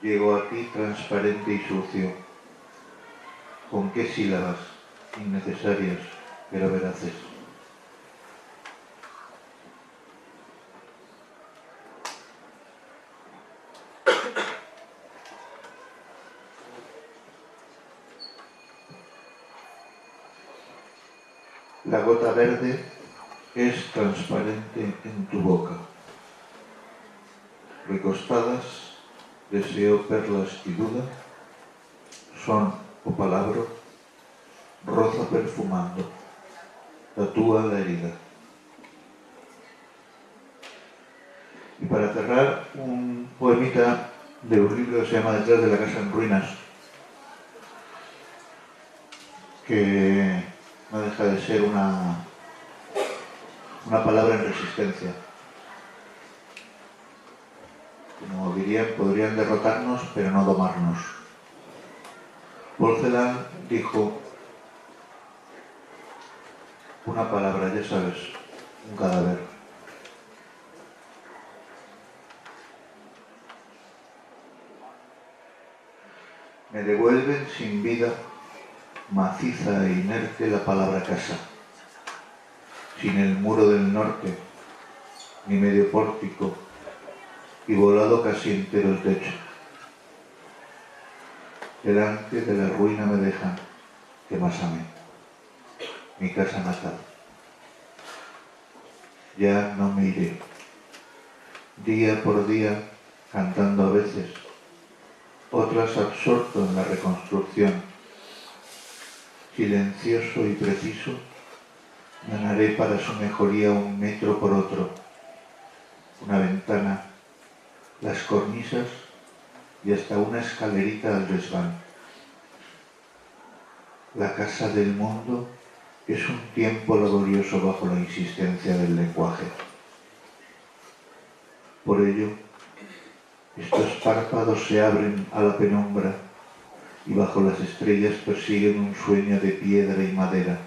Llego a ti transparente y sucio. ¿Con qué sílabas innecesarias pero veraces? La gota verde es transparente en tu boca. Recostadas, deseo perlas y duda, son o palabra, roza perfumando, tatúa la herida. Y para cerrar, un poemita de un libro que se llama Detrás de la casa en ruinas, que no deja de ser una palabra en resistencia. Como dirían, podrían derrotarnos, pero no domarnos. Paul Celan dijo una palabra, ya sabes, un cadáver. Me devuelven sin vida, maciza e inerte, la palabra casa, sin el muro del norte, ni medio pórtico, y volado casi entero el techo. Delante de la ruina me dejan, que más amé, mi casa natal. Ya no me iré. Día por día cantando a veces, otras absorto en la reconstrucción. Silencioso y preciso, ganaré para su mejoría 1 metro por otro, una ventana, las cornisas y hasta una escalerita al desván. La casa del mundo es un tiempo laborioso bajo la insistencia del lenguaje. Por ello, estos párpados se abren a la penumbra y bajo las estrellas persiguen un sueño de piedra y madera.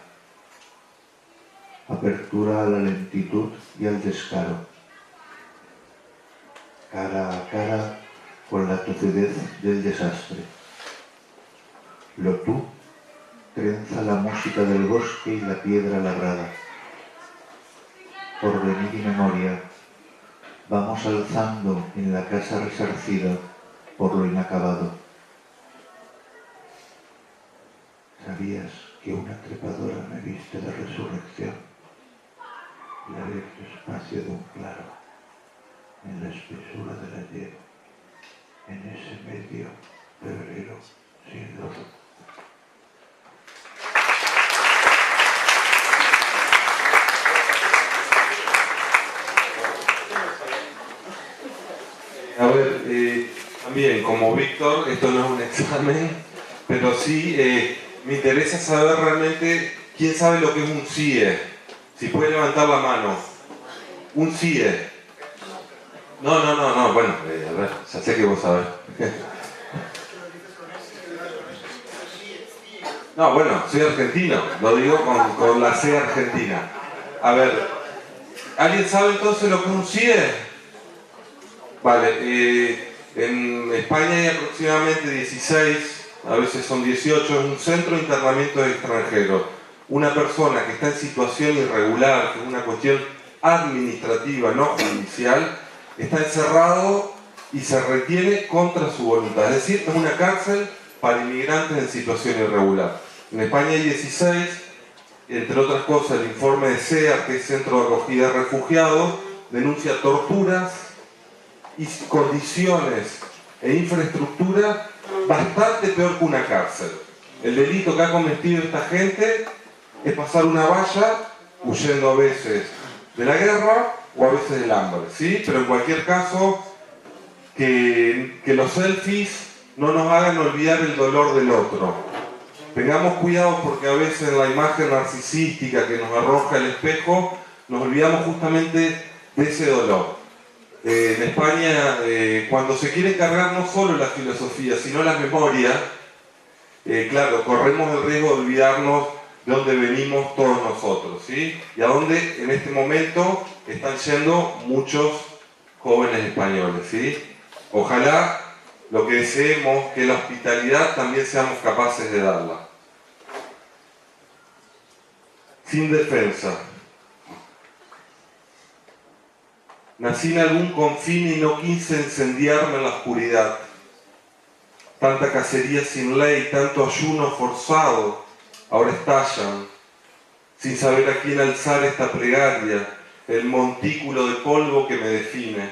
Apertura a la lentitud y al descaro. Cara a cara con la tozudez del desastre. Lo tú trenza la música del bosque y la piedra labrada. Porvenir y memoria, vamos alzando en la casa resarcida por lo inacabado. ¿Sabías que una trepadora me viste de resurrección? La abierto espacio de un claro, en la espesura del ayer, en ese medio febrero sin luz. A ver, también como Víctor, esto no es un examen, pero sí me interesa saber realmente quién sabe lo que es un CIE. Si puede levantar la mano. Un CIE. No, bueno, a ver, ya sé que vos sabés. No, bueno, soy argentino, lo digo con la C argentina. A ver, ¿alguien sabe entonces lo que es un CIE? Vale, en España hay aproximadamente 16, a veces son 18, es un centro de internamiento de extranjeros. Una persona que está en situación irregular, que es una cuestión administrativa, no judicial, está encerrado y se retiene contra su voluntad. Es decir, es una cárcel para inmigrantes en situación irregular. En España hay 16, entre otras cosas el informe de CEAR, que es Centro de Acogida de Refugiados, denuncia torturas y condiciones e infraestructura bastante peor que una cárcel. El delito que ha cometido esta gente es pasar una valla huyendo a veces de la guerra o a veces del hambre, ¿sí? Pero en cualquier caso, que los selfies no nos hagan olvidar el dolor del otro. Tengamos cuidado porque a veces en la imagen narcisística que nos arroja el espejo, nos olvidamos justamente de ese dolor. En España, cuando se quiere cargar no solo la filosofía, sino la memoria, claro, corremos el riesgo de olvidarnos de dónde venimos todos nosotros, ¿sí? Y a dónde en este momento están yendo muchos jóvenes españoles, ¿sí? Ojalá lo que deseemos, que la hospitalidad también seamos capaces de darla. Sin defensa. Nací en algún confín y no quise encendiarme en la oscuridad. Tanta cacería sin ley, tanto ayuno forzado, ahora estallan, sin saber a quién alzar esta plegaria, el montículo de polvo que me define.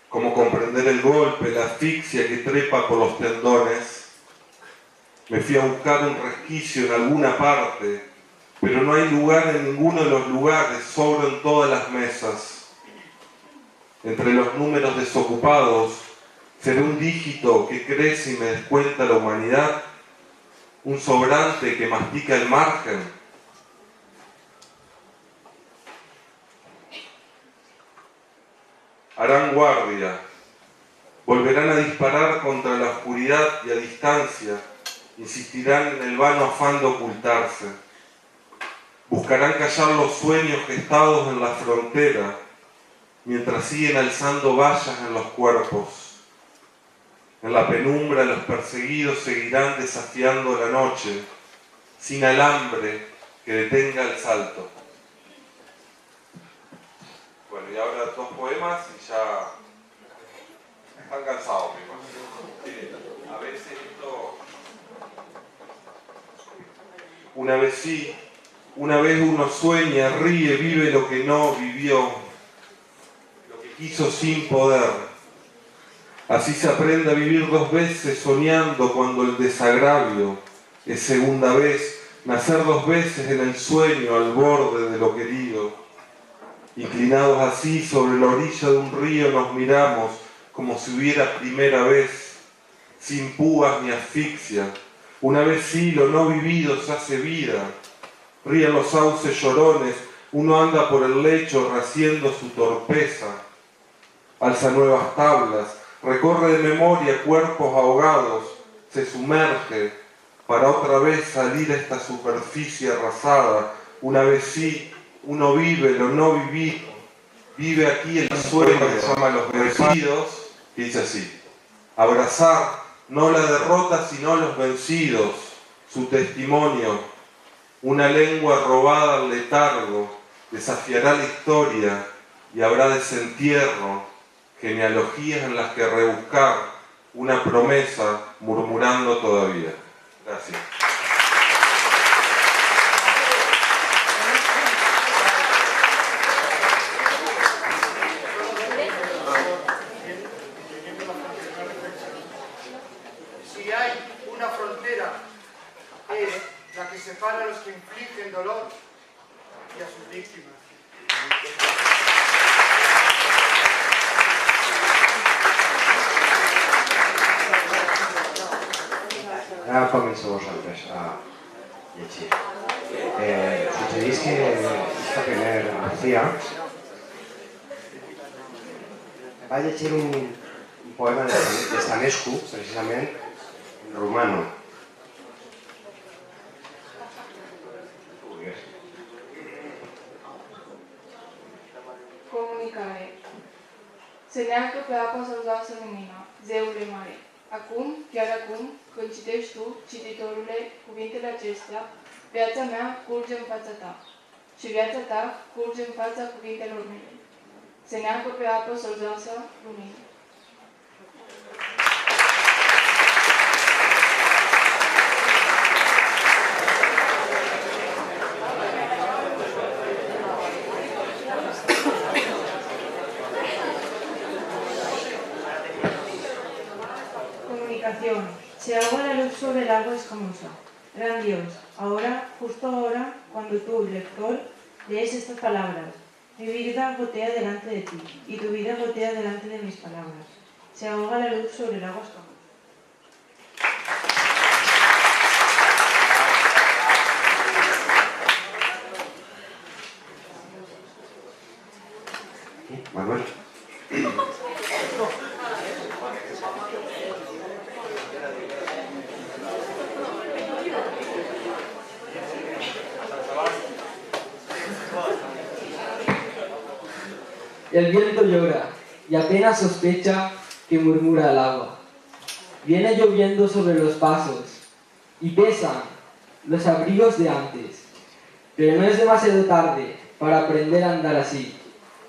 Cómo comprender el golpe, la asfixia que trepa por los tendones. Me fui a buscar un resquicio en alguna parte, pero no hay lugar en ninguno de los lugares, sobran todas las mesas. Entre los números desocupados, seré un dígito que crece y me descuenta la humanidad, un sobrante que mastica el margen. Harán guardia, volverán a disparar contra la oscuridad y a distancia, insistirán en el vano afán de ocultarse. Buscarán callar los sueños gestados en la frontera, mientras siguen alzando vallas en los cuerpos. En la penumbra los perseguidos seguirán desafiando la noche, sin alambre que detenga el salto. Bueno, y ahora 2 poemas y ya están cansados, me imagino. Sí, a veces esto... Una vez sí, una vez uno sueña, ríe, vive lo que no vivió, lo que quiso sin poder. Así se aprende a vivir dos veces soñando cuando el desagravio es segunda vez, nacer dos veces en el sueño al borde de lo querido. Inclinados así sobre la orilla de un río nos miramos como si hubiera primera vez, sin púas ni asfixia. Una vez sí, lo no vivido se hace vida. Ríen los sauces llorones, uno anda por el lecho rehaciendo su torpeza. Alza nuevas tablas, recorre de memoria cuerpos ahogados, se sumerge para otra vez salir a esta superficie arrasada. Una vez sí, uno vive lo no vivido, vive aquí el sueño que se llama Los Vencidos, que dice así: abrazar no la derrota sino los vencidos, su testimonio, una lengua robada al letargo, desafiará la historia y habrá desentierro, genealogías en las que rebuscar una promesa murmurando todavía. Gracias. Si hay una frontera, es la que separa a los que infligen dolor y a sus víctimas. Ara comenceu vosaltres a llegir. Succeeix que esta primer García va llegir un poema de Stanescu, precisament, en rumano. Comunicare. Se neacă pe apa sălzoasă lumina, zeule mare. Acum, chiar acum, când citești tu, cititorule, cuvintele acestea, viața mea curge în fața ta. Și viața ta curge în fața cuvintelor mele. Se neacă pe apă sălzoasă lumina. Se ahoga la luz sobre el agua escamosa. Gran Dios, ahora, justo ahora, cuando tú, lector, lees estas palabras, mi vida gotea delante de ti, y tu vida gotea delante de mis palabras. Se ahoga la luz sobre el agua escamosa. Manuel. El viento llora y apenas sospecha que murmura el agua. Viene lloviendo sobre los pasos y pesan los abrigos de antes, pero no es demasiado tarde para aprender a andar así,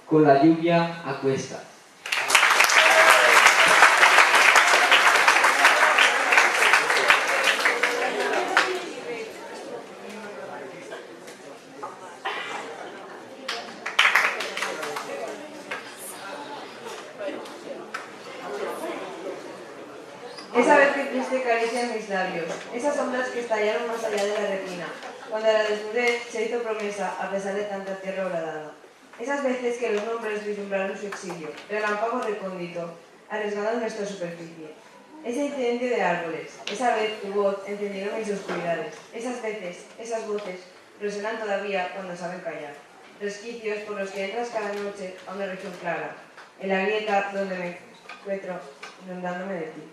con la lluvia a cuestas. Esa vez que triste acarician mis labios, esas sombras que estallaron más allá de la retina, cuando la desnudez se hizo promesa a pesar de tanta tierra horadada. Esas veces que los nombres vislumbraron su exilio, relámpago recóndito, arriesgando nuestra superficie. Ese incidente de árboles, esa vez tu voz encendiendo mis oscuridades. Esas veces, esas voces, resuenan todavía cuando saben callar. Resquicios por los que entras cada noche a una región clara, en la grieta donde me encuentro inundándome de ti.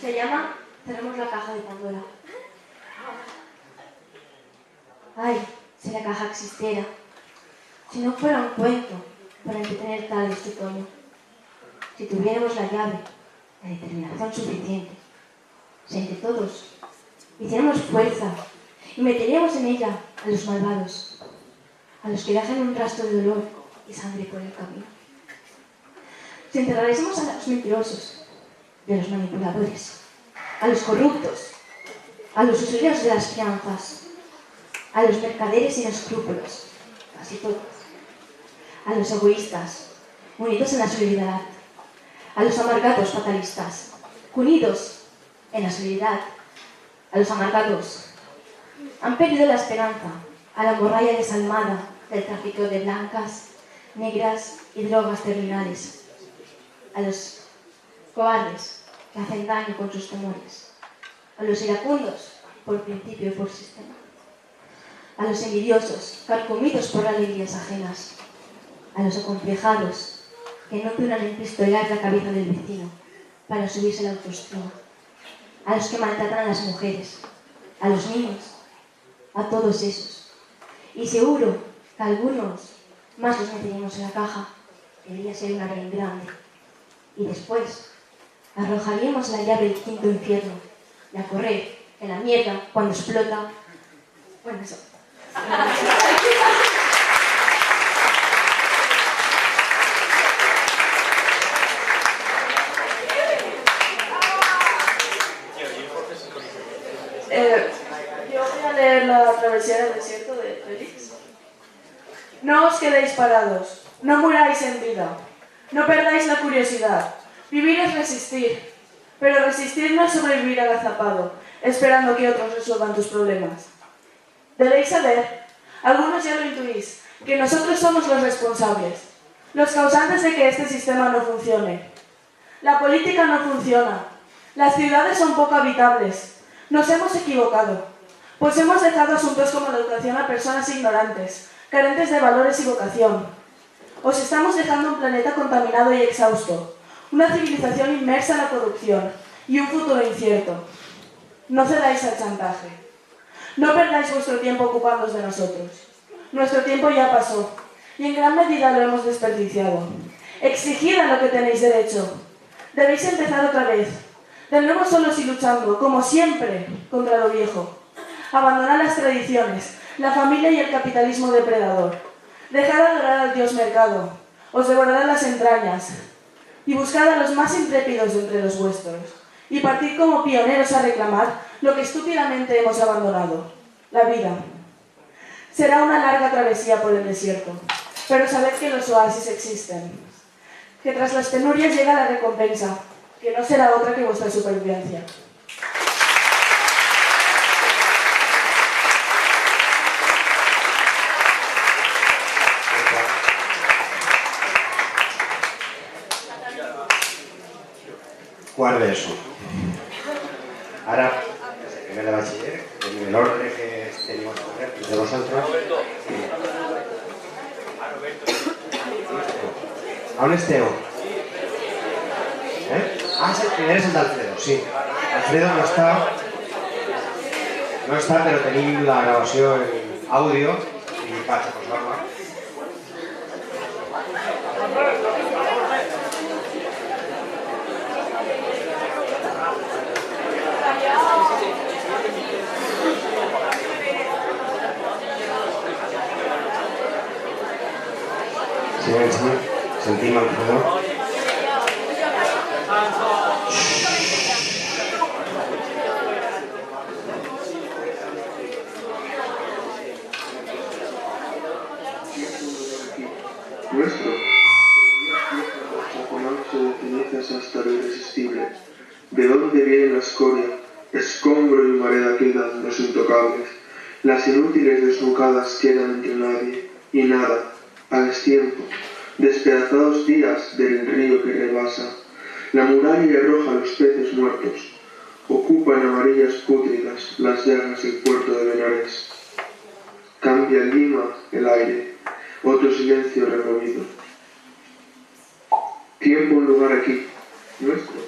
Se llama Cerremos la caja de Pandora. Ay, si la caja existiera. Si no fuera un cuento para entretener tal este otoño. Si tuviéramos la llave, la determinación suficiente. Si entre todos hiciéramos fuerza y meteríamos en ella a los malvados, a los que dejan un rastro de dolor y sangre por el camino. Si enterráramos a los mentirosos de los manipuladores, a los corruptos, a los usureros de las fianzas, a los mercaderes sin escrúpulos, casi todos, a los egoístas, unidos en la solidaridad, a los amargados fatalistas, unidos en la solidaridad, a los amargados. Han perdido la esperanza a la morralla desalmada del tráfico de blancas, negras y drogas terminales, a los cobardes que hacen daño con sus temores, a los iracundos por principio y por sistema, a los envidiosos carcomidos por alegrías ajenas, a los acomplejados que no duran en pistolear la cabeza del vecino para subirse la autoestima, a los que maltratan a las mujeres, a los niños, a todos esos. Y seguro que algunos más los meteríamos en la caja, que debería ser una bien grande, y después arrojaríamos la llave del quinto infierno y a correr en la mierda cuando explota. Bueno, eso. Yo voy a leer la travesía del desierto de Félix. No os quedéis parados, no muráis en vida, no perdáis la curiosidad. Vivir es resistir, pero resistir no es sobrevivir agazapado, esperando que otros resuelvan tus problemas. Debéis saber, algunos ya lo intuís, que nosotros somos los responsables, los causantes de que este sistema no funcione. La política no funciona, las ciudades son poco habitables. Nos hemos equivocado, pues hemos dejado asuntos como la educación a personas ignorantes, carentes de valores y vocación. Os estamos dejando un planeta contaminado y exhausto, una civilización inmersa en la corrupción y un futuro incierto. No cedáis al chantaje. No perdáis vuestro tiempo ocupándoos de nosotros. Nuestro tiempo ya pasó, y en gran medida lo hemos desperdiciado. Exigid a lo que tenéis derecho. Debéis empezar otra vez. De nuevo solos y luchando, como siempre, contra lo viejo. Abandonad las tradiciones, la familia y el capitalismo depredador. Dejad adorar al dios mercado, os devorará las entrañas. Y buscad a los más intrépidos de entre los vuestros. Y partid como pioneros a reclamar lo que estúpidamente hemos abandonado, la vida. Será una larga travesía por el desierto, pero sabed que los oasis existen. Que tras las penurias llega la recompensa, que no será otra que vuestra supervivencia. Guarde eso. Ahora, desde primer de bachiller, en el orden que teníamos que hacer de vosotros. A un esteo. Ah, sí, eres el de Alfredo, sí. Alfredo no està, però tenim la gravació en àudio i vaig a posar-la. Silenci, sentim Alfredo. Nuestro colapso de cenizas hasta lo irresistible. ¿De dónde viene la escoria? Escombro y humareda quedan los intocables. Las inútiles desnucadas quedan entre nadie y nada, a destiempo. Despedazados días del río que rebasa. La muralla arroja los peces muertos. Ocupan amarillas pútridas las llagas del puerto de Benares. Cambia Lima el aire. Otro silencio removido. Tiempo, un lugar aquí, nuestro.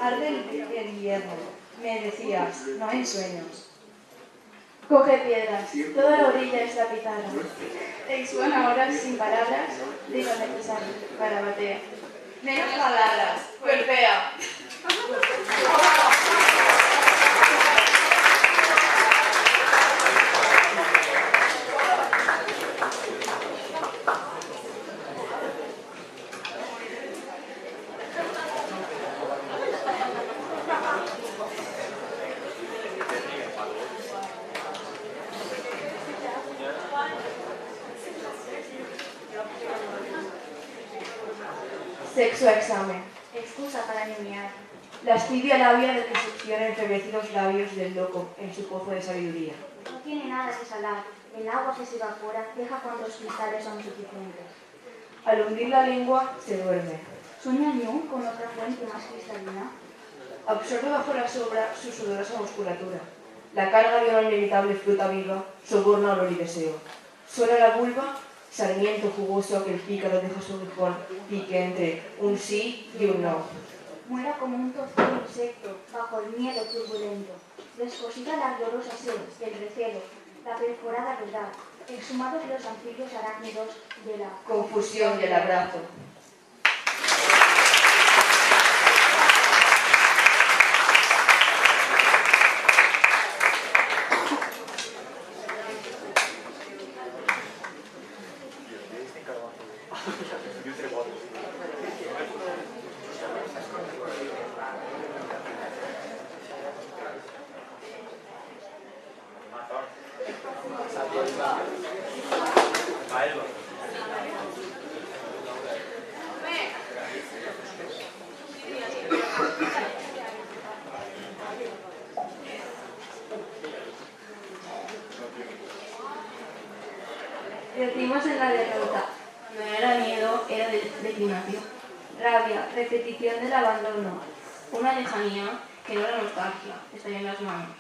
arde el invierno. Me decías, no en sueños. Coge piedras, toda la orilla es la pizarra. Exsuena horas sin palabras de lo necesario para batear. Menos palabras, cuerpea. Sexo examen. Excusa para ñoñar. Lascivia labia de recepción enfebrecidos labios del loco en su pozo de sabiduría. No tiene nada que salar. El agua que se evapora deja cuantos cristales son suficientes. Al hundir la lengua, se duerme. ¿Sueña Ñu con otra fuente más cristalina? Absorbe bajo la sobra su sudorosa musculatura. La carga de una inevitable fruta viva soborna olor y deseo. Suena la vulva, sarmiento jugoso que el pícaro deja su aguijón, pique entre un sí y un no. Muera como un tocido insecto, bajo el miedo turbulento. Descosida la ardorosa sed, el recelo, la perforada verdad, exhumados los anfibios arácnidos de la confusión y el abrazo. Decimos en la derrota. No era miedo, era declinación. Rabia, repetición del abandono. Una lejanía que no era nostalgia, está en las manos.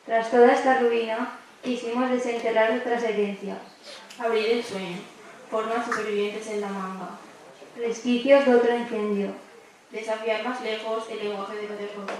Tras toda esta ruina, quisimos desenterrar otras herencias. Abrir el sueño, formas supervivientes en la manga. Resquicios de otro incendio. Desafiar más lejos el lenguaje de la derrota.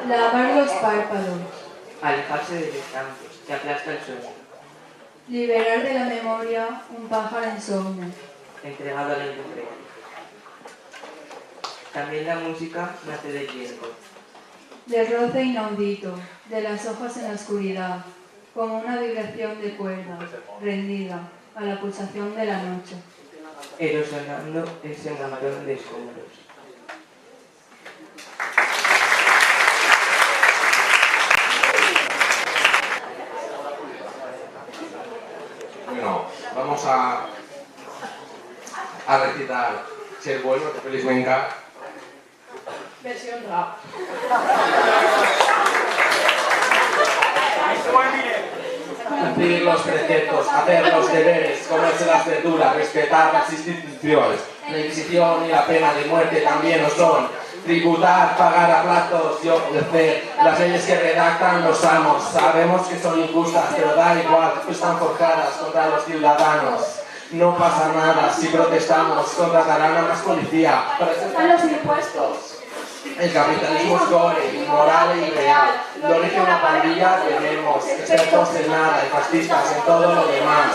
Lavar los párpados. Alejarse de distancias, que aplasta el sueño. Liberar de la memoria un pájaro insomnio. Entregado a la intemperie. También la música nace del viento. Del roce inaudito, de las hojas en la oscuridad, como una vibración de cuerda, rendida a la pulsación de la noche. Erosionando ese montón de escombros. Bueno, vamos a recitar Ser bueno de Félix Menca. Versión rap. Cumplir los preceptos, hacer los deberes, comerse las verduras, respetar las instituciones. La Inquisición y la pena de muerte también lo son. Tributar, pagar a plazos y obedecer. Las leyes que redactan los amos. Sabemos que son injustas, pero da igual, están forjadas contra los ciudadanos. No pasa nada si protestamos, contratarán a más policía para Están los impuestos. El capitalismo es gore, inmoral e irreal. Lo rige una pandilla, tenemos expertos en nada y fascistas en todo lo demás.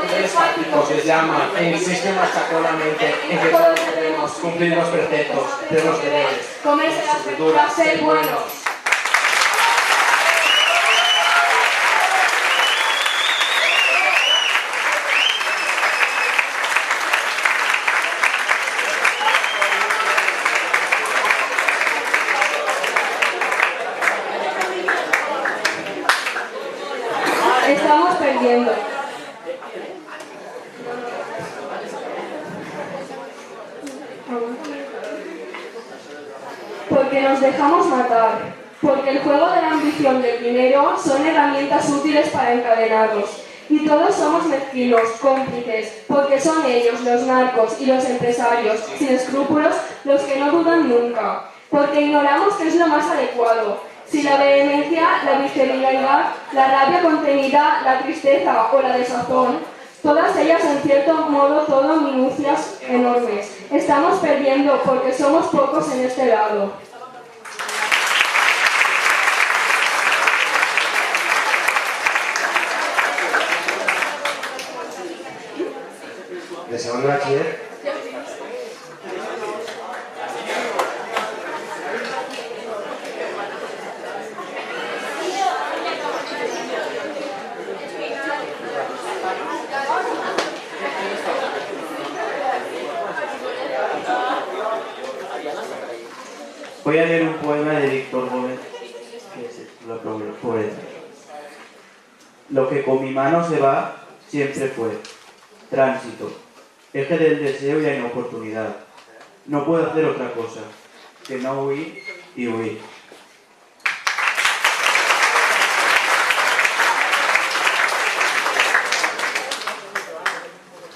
Poderes fácticos les llaman e insisten machaconamente en que todos debemos cumplir los preceptos de los deberes. Comerse las verduras, ser buenos. Estamos perdiendo. porque nos dejamos matar, porque el juego de la ambición del dinero son herramientas útiles para encadenarnos. Y todos somos mezquinos, cómplices, porque son ellos, los narcos y los empresarios, sin escrúpulos, los que no dudan nunca, porque ignoramos qué es lo más adecuado, si la vehemencia, la visceralidad, la rabia contenida, la tristeza o la desazón, todas ellas en cierto modo todo minucias enormes. Estamos perdiendo porque somos pocos en este lado. De segundo bachiller. Voy a leer un poema de Víctor Gómez que se titula Poeta. Lo que con mi mano se va siempre fue tránsito, eje del deseo y la inoportunidad. No puedo hacer otra cosa que no huir y huir.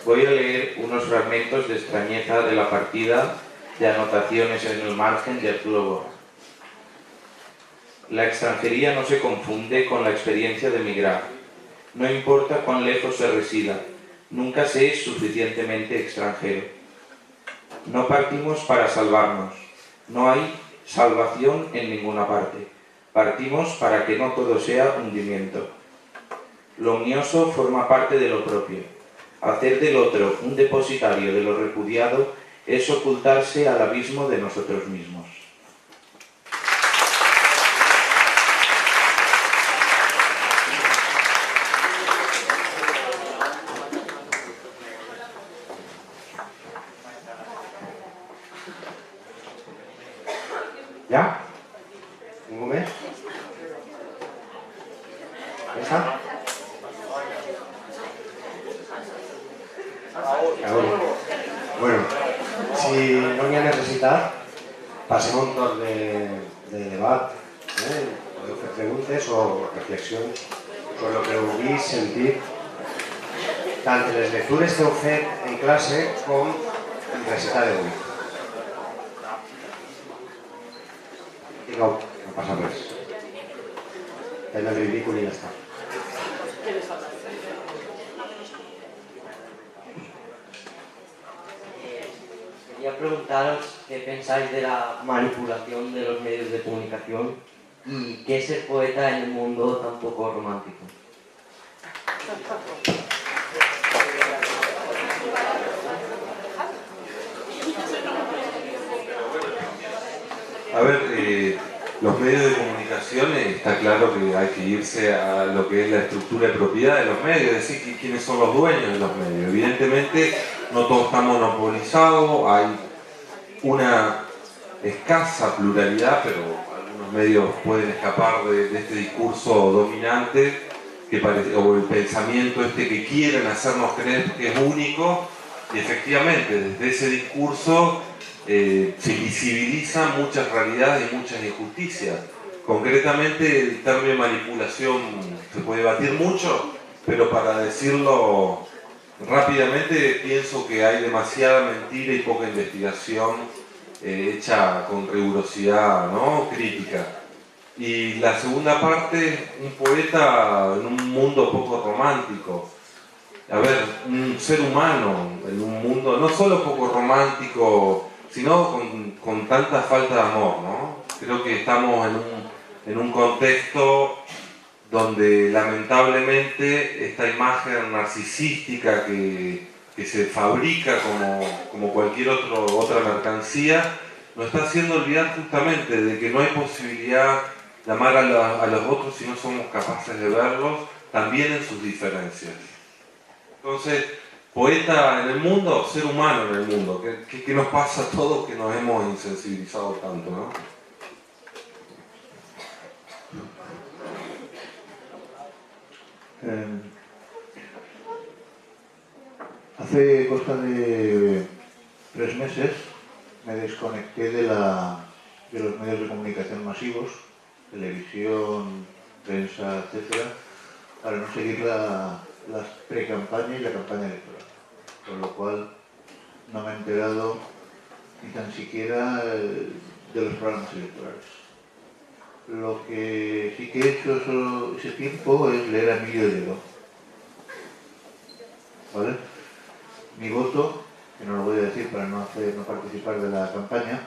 Voy a leer unos fragmentos de extrañeza de la partida de Anotaciones en el margen de Arturo Borja. La extranjería no se confunde con la experiencia de migrar. No importa cuán lejos se resida, nunca se es suficientemente extranjero. No partimos para salvarnos. No hay salvación en ninguna parte. Partimos para que no todo sea hundimiento. Lo omnioso forma parte de lo propio. Hacer del otro un depositario de lo repudiado es ocultarse al abismo de nosotros mismos. ¿Ya? ¿Ningún mes? ¿Ya está? Bueno, si no hi ha necessitat, passem a un torn de debat. Podeu fer preguntes o reflexions sobre el que heu vist, sentit, tant en les lectures que heu fet en classe com en recitar d'avui. Digueu, no passa res. Fem el ridícul i ja està. Quería preguntaros qué pensáis de la manipulación de los medios de comunicación y qué es ser poeta en un mundo tan poco romántico. A ver, los medios de comunicación está claro que hay que irse a lo que es la estructura de propiedad de los medios, es decir, quiénes son los dueños de los medios. Evidentemente no todo está monopolizado, hay una escasa pluralidad, pero algunos medios pueden escapar de este discurso dominante o el pensamiento que quieren hacernos creer que es único, y efectivamente desde ese discurso se visibilizan muchas realidades y muchas injusticias. Concretamente el término manipulación se puede debatir mucho, pero para decirlo rápidamente pienso que hay demasiada mentira y poca investigación hecha con rigurosidad, ¿no? Crítica. Y la segunda parte, un poeta en un mundo poco romántico. A ver, un ser humano en un mundo no solo poco romántico, sino con tanta falta de amor, ¿no? Creo que estamos en un contexto donde lamentablemente esta imagen narcisística que se fabrica como cualquier otra mercancía, nos está haciendo olvidar justamente de que no hay posibilidad de amar a los otros si no somos capaces de verlos también en sus diferencias. Entonces, poeta en el mundo, ser humano en el mundo. ¿Qué nos pasa a todos que nos hemos insensibilizado tanto, ¿no? Hace cosa de 3 meses me desconecté de la de los medios de comunicación masivos, televisión, prensa, etcétera, para no seguir las pre-campaña y la campaña electoral. Con lo cual no me he enterado ni tan siquiera de los programas electorales. Lo que sí que he hecho ese tiempo es leer a Emilio Lledó. ¿Vale? Mi voto, que no lo voy a decir para no participar de la campaña,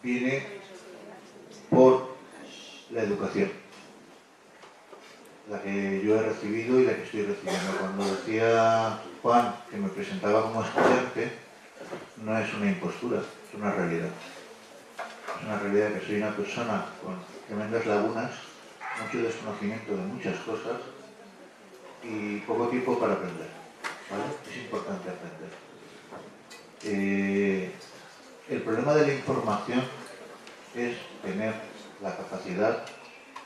viene por la educación, la que yo he recibido y la que estoy recibiendo. Cuando decía Juan que me presentaba como estudiante, no es una impostura, es una realidad. Es una realidad que soy una persona con tremendas lagunas, mucho desconocimiento de muchas cosas y poco tiempo para aprender. ¿Vale? Es importante aprender. El problema de la información es tener la capacidad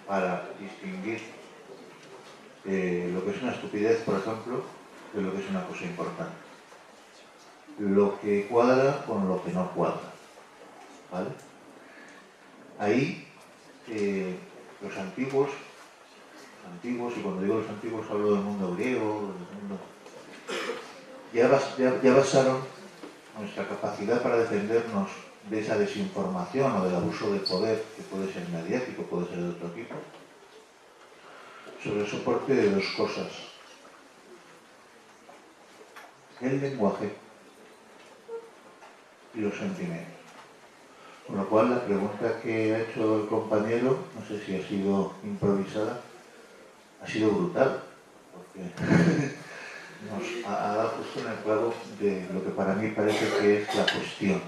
para distinguir lo que es una estupidez, por ejemplo, de lo que es una cosa importante. Lo que cuadra con lo que no cuadra. ¿Vale? Ahí los antiguos, y cuando digo los antiguos hablo del mundo griego, del mundo, ya basaron nuestra capacidad para defendernos de esa desinformación o del abuso de poder, que puede ser mediático, puede ser de otro tipo, sobre el soporte de dos cosas: el lenguaje y los sentimientos. Con lo cual, la pregunta que ha hecho el compañero, no sé si ha sido improvisada, ha sido brutal, porque nos ha dado justo en el clavo de lo que para mí parece que es la cuestión.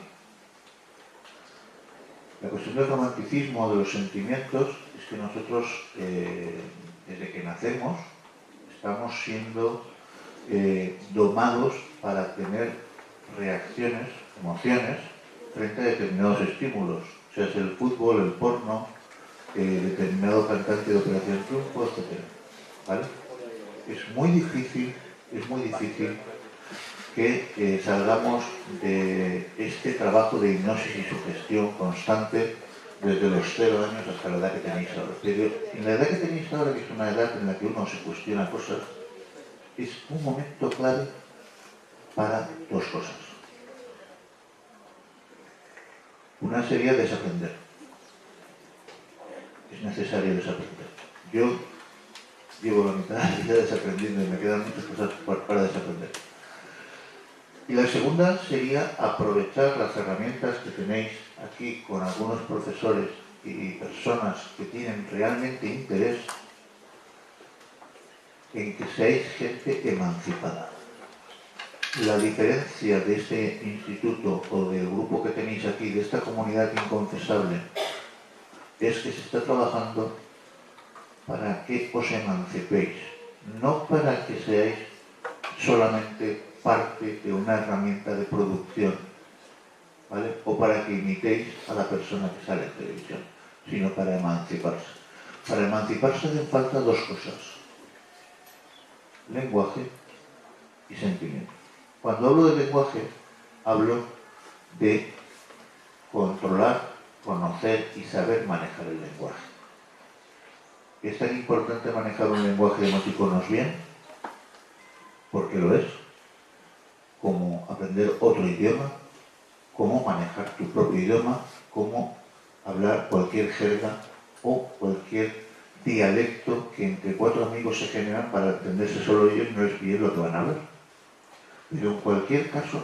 La cuestión del romanticismo, de los sentimientos, es que nosotros, desde que nacemos, estamos siendo domados para tener reacciones, emociones, frente a determinados estímulos, sea el fútbol, el porno, determinado cantante de Operación Triunfo, etc. ¿Vale? Es muy difícil que salgamos de este trabajo de hipnosis y sugestión constante desde los 0 años hasta la edad que tenéis ahora. Pero en la edad que tenéis ahora, que es una edad en la que uno se cuestiona cosas, es un momento clave para dos cosas. Una sería desaprender. Es necesario desaprender. Yo llevo la mitad de la vida desaprendiendo y me quedan muchas cosas para desaprender. Y la segunda sería aprovechar las herramientas que tenéis aquí con algunos profesores y personas que tienen realmente interés en que seáis gente emancipada. La diferencia de este instituto o del grupo que tenéis aquí, de esta comunidad inconfesable, es que se está trabajando para que os emancipéis, no para que seáis solamente parte de una herramienta de producción, ¿vale? O para que imitéis a la persona que sale en televisión, sino para emanciparse. Para emanciparse hacen falta dos cosas: lenguaje y sentimiento. Cuando hablo de lenguaje, hablo de controlar, conocer y saber manejar el lenguaje. ¿Es tan importante manejar un lenguaje de emoticonos bien? Porque lo es. Como aprender otro idioma, cómo manejar tu propio idioma, cómo hablar cualquier jerga o cualquier dialecto que entre 4 amigos se generan para entenderse solo ellos, no es bien lo que van a hablar. Pero en cualquier caso,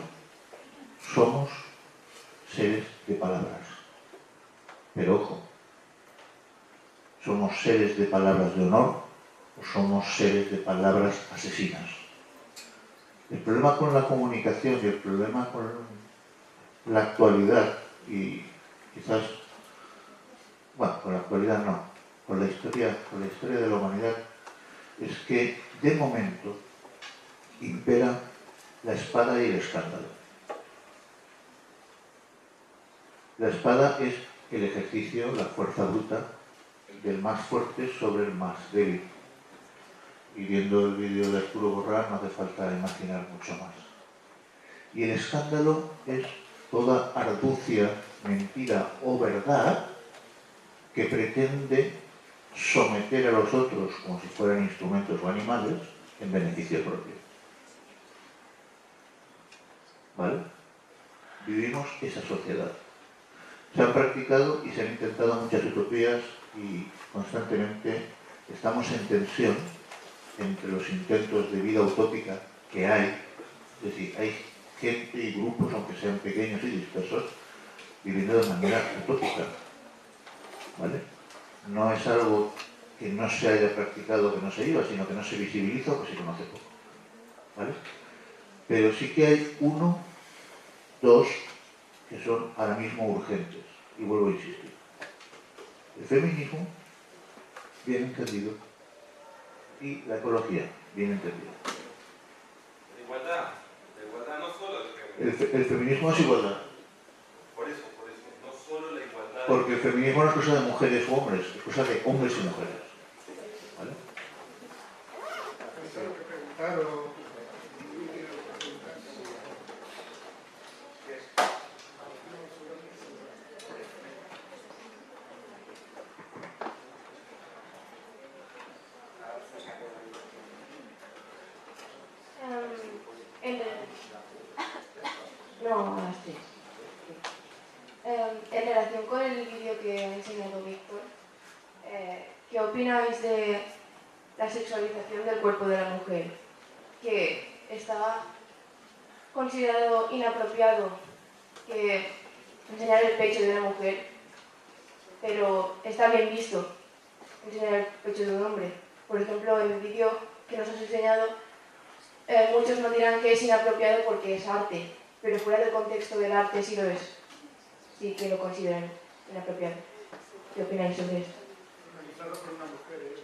somos seres de palabras. Pero ojo, ¿somos seres de palabras de honor o somos seres de palabras asesinas? El problema con la comunicación y el problema con la actualidad, y quizás, bueno, con la actualidad no, con la historia de la humanidad, es que de momento impera la espada y el escándalo. La espada es el ejercicio, la fuerza bruta del más fuerte sobre el más débil. Y viendo el vídeo de Arturo Borrán no hace falta imaginar mucho más. Y el escándalo es toda argucia mentira o verdad que pretende someter a los otros como si fueran instrumentos o animales en beneficio propio. ¿Vale? Vivimos esa sociedad. Se han practicado y se han intentado muchas utopías y constantemente estamos en tensión entre los intentos de vida utópica que hay. Es decir, hay gente y grupos, aunque sean pequeños y dispersos, viviendo de manera utópica. ¿Vale? No es algo que no se haya practicado, que no se iba, sino que no se visibiliza o que se conoce poco. ¿Vale? Pero sí que hay uno, dos, que son ahora mismo urgentes. Y vuelvo a insistir. El feminismo, bien entendido, y la ecología, bien entendida. La igualdad no solo es El feminismo es igualdad. Por eso, no solo la igualdad. Porque el feminismo no es cosa de mujeres o hombres, es cosa de hombres y mujeres. ¿Vale? ¿Tengo que preguntar o...? En relación con el vídeo que ha enseñado Víctor, ¿qué opináis de la sexualización del cuerpo de la mujer? Que está considerado inapropiado que enseñar el pecho de una mujer, pero está bien visto enseñar el pecho de un hombre. Por ejemplo, en el vídeo que nos has enseñado, muchos nos dirán que es inapropiado porque es arte, pero fuera del contexto del arte sí lo es. Sí que lo consideran inapropiado. ¿Qué opináis sobre esto? Organizado por una mujer,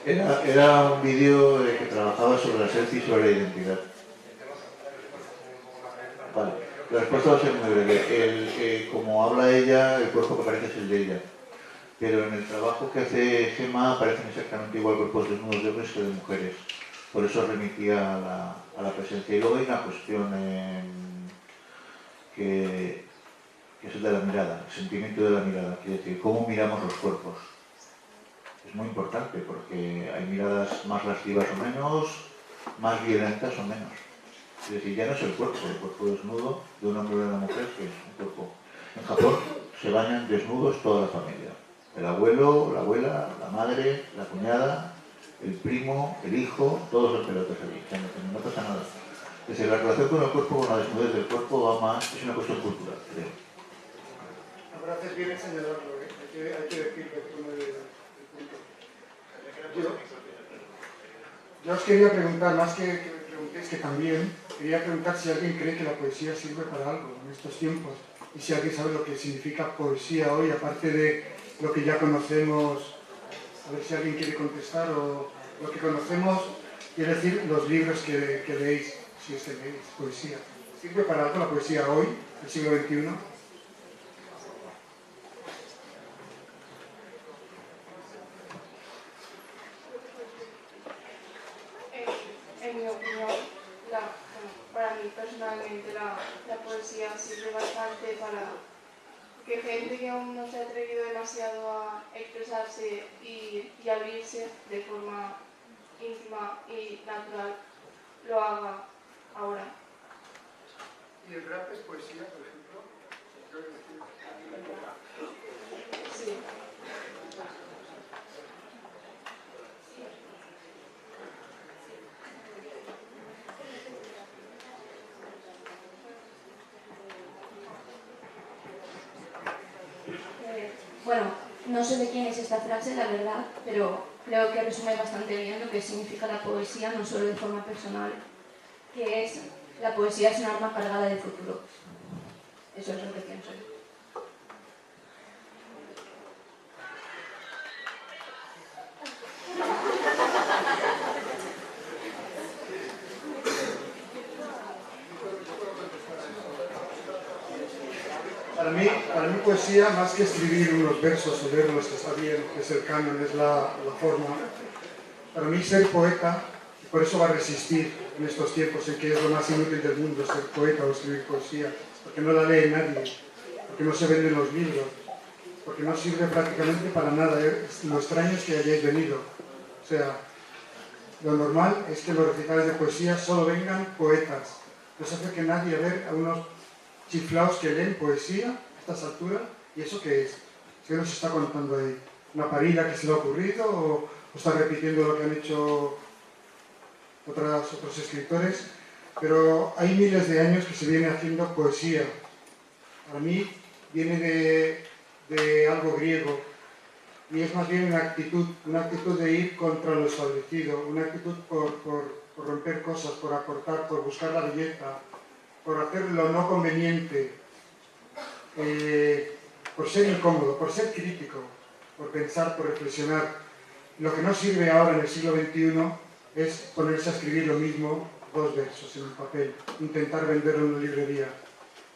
Era un vídeo que trabajaba sobre la selfie y sobre la identidad. Vale. La respuesta va a ser muy breve. Como habla ella, el cuerpo que aparece es el de ella. Pero en el trabajo que hace Gemma aparecen exactamente igual cuerpos desnudos de hombres que de mujeres. Por eso remitía a la presencia. Y luego hay una cuestión que es el de la mirada, el sentimiento de la mirada. Quiere decir, cómo miramos los cuerpos. Es muy importante porque hay miradas más lascivas o menos, más violentas o menos. Es decir, ya no es el cuerpo desnudo de un hombre o de una mujer, que es un cuerpo. En Japón se bañan desnudos toda la familia. El abuelo, la abuela, la madre, la cuñada, el primo, el hijo, todos en pelotas allí. No pasa nada. Es decir, la relación con el cuerpo, con la desnudez del cuerpo, va más, es una cuestión cultural, creo. Ahora haces bien en señalarlo, hay que decirlo. Yo os quería preguntar, más que me preguntéis, que también quería preguntar si alguien cree que la poesía sirve para algo en estos tiempos y si alguien sabe lo que significa poesía hoy, aparte de lo que ya conocemos. A ver si alguien quiere contestar, o lo que conocemos, quiere decir los libros que leéis, si es que leéis poesía. ¿Sirve para algo la poesía hoy, del siglo XXI? En mi opinión, para mí personalmente la poesía sirve bastante para que gente que aún no se ha atrevido demasiado a expresarse y abrirse de forma íntima y natural lo haga ahora. ¿Y el rap es poesía, por ejemplo? Sí. Bueno, no sé de quién es esta frase, la verdad, pero creo que resume bastante bien lo que significa la poesía, no solo de forma personal, que es, la poesía es un arma cargada de futuro. Eso es lo que pienso yo. Para mí poesía, más que escribir unos versos o leerlos, que está bien, que es el canon, es la forma. Para mí ser poeta, y por eso va a resistir en estos tiempos en que es lo más inútil del mundo ser poeta o escribir poesía, porque no la lee nadie, porque no se venden los libros, porque no sirve prácticamente para nada. Lo extraño es que hayáis venido. O sea, lo normal es que los recitales de poesía solo vengan poetas. No se acerque nadie a ver a unos chiflaos que leen poesía a estas alturas. ¿Y eso qué es? ¿Qué nos está contando ahí? ¿Una parida que se le ha ocurrido o está repitiendo lo que han hecho otros escritores? Pero hay miles de años que se viene haciendo poesía. Para mí viene de algo griego y es más bien una actitud de ir contra lo establecido, una actitud por romper cosas, por aportar, por buscar la belleza, por hacer lo no conveniente, por ser incómodo, por ser crítico, por pensar, por reflexionar. Lo que no sirve ahora en el siglo XXI es ponerse a escribir lo mismo, 2 versos en un papel, intentar venderlo en una librería.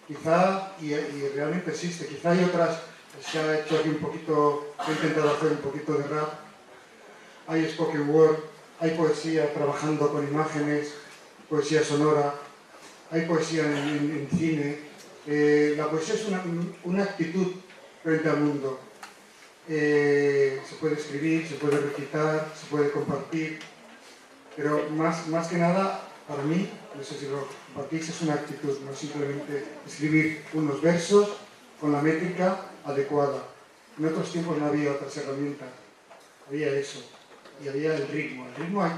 Quizá, y realmente existe, quizá hay otras, se ha hecho aquí un poquito, he intentado hacer un poquito de rap, hay spoken word, hay poesía trabajando con imágenes, poesía sonora, hay poesía en cine. La poesía es una actitud frente al mundo. Se puede escribir, se puede recitar, se puede compartir, pero más que nada, para mí, no sé si lo compartís, es una actitud, no simplemente escribir unos versos con la métrica adecuada. En otros tiempos no había otras herramientas, había eso, y había el ritmo. El ritmo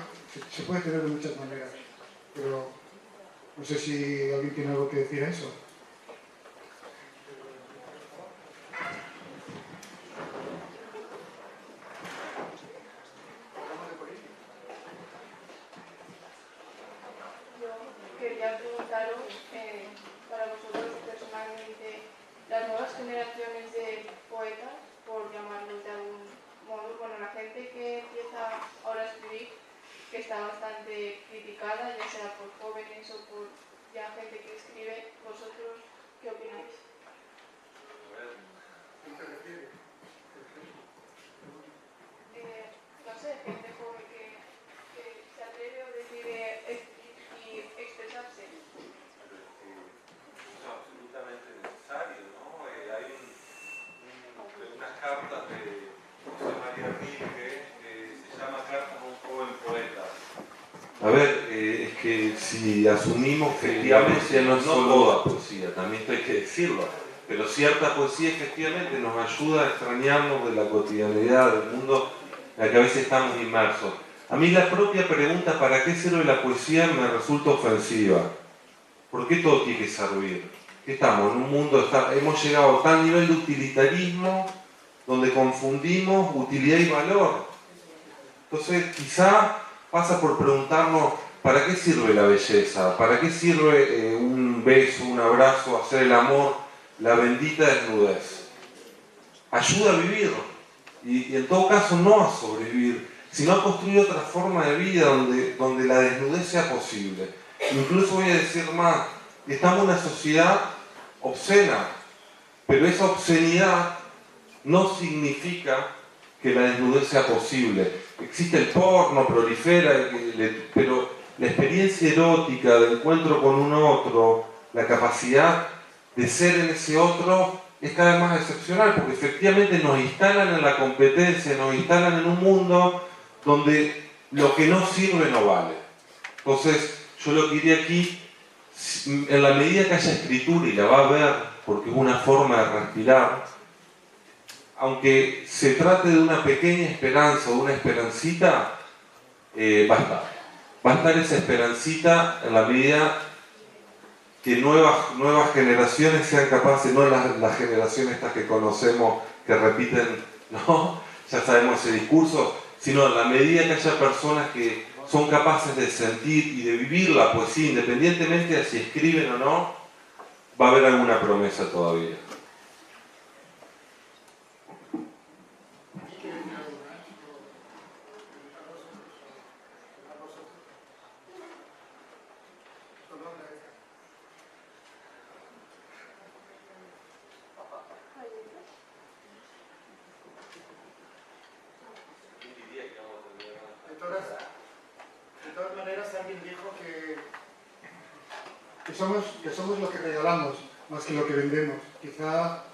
se puede tener de muchas maneras, pero no sé si alguien tiene algo que decir a eso. Quería preguntaros, para vosotros personalmente, las nuevas generaciones de poetas, por llamarlos de algún modo, bueno, la gente que empieza ahora a escribir, que está bastante criticada, ya sea por jóvenes o por ya gente que escribe, ¿vosotros qué opináis? No sé, gente joven que se atreve o decide escribir y expresarse. Es absolutamente necesario, ¿no? Hay unas cartas de José María Rilke que se llama Cartas a un joven poeta. A ver, es que si asumimos que la poesía no es solo toda poesía, también esto hay que decirlo, pero cierta poesía efectivamente nos ayuda a extrañarnos de la cotidianidad del mundo en la que a veces estamos inmersos. A mí la propia pregunta ¿para qué sirve la poesía? Me resulta ofensiva. ¿Por qué todo tiene que servir? ¿Qué estamos? En un mundo, hemos llegado a tal nivel de utilitarismo donde confundimos utilidad y valor. Entonces quizá pasa por preguntarnos ¿para qué sirve la belleza? ¿Para qué sirve un beso, un abrazo, hacer el amor, la bendita desnudez? Ayuda a vivir y en todo caso no a sobrevivir, sino a construir otra forma de vida donde la desnudez sea posible. Incluso voy a decir más, estamos en una sociedad obscena, pero esa obscenidad no significa que la desnudez sea posible. Existe el porno, prolifera, pero la experiencia erótica de encuentro con un otro, la capacidad de ser en ese otro, es cada vez más excepcional, porque efectivamente nos instalan en la competencia, nos instalan en un mundo donde lo que no sirve no vale. Entonces, yo lo que diría aquí, en la medida que haya escritura, y la va a haber, porque es una forma de respirar, aunque se trate de una pequeña esperanza o una esperancita, va a estar. Va a estar esa esperancita en la medida que nuevas generaciones sean capaces, no las generaciones estas que conocemos, que repiten, ¿no? Ya sabemos ese discurso, sino en la medida que haya personas que son capaces de sentir y de vivir la poesía, independientemente de si escriben o no, va a haber alguna promesa todavía. somos lo que regalamos más que lo que vendemos. Quizá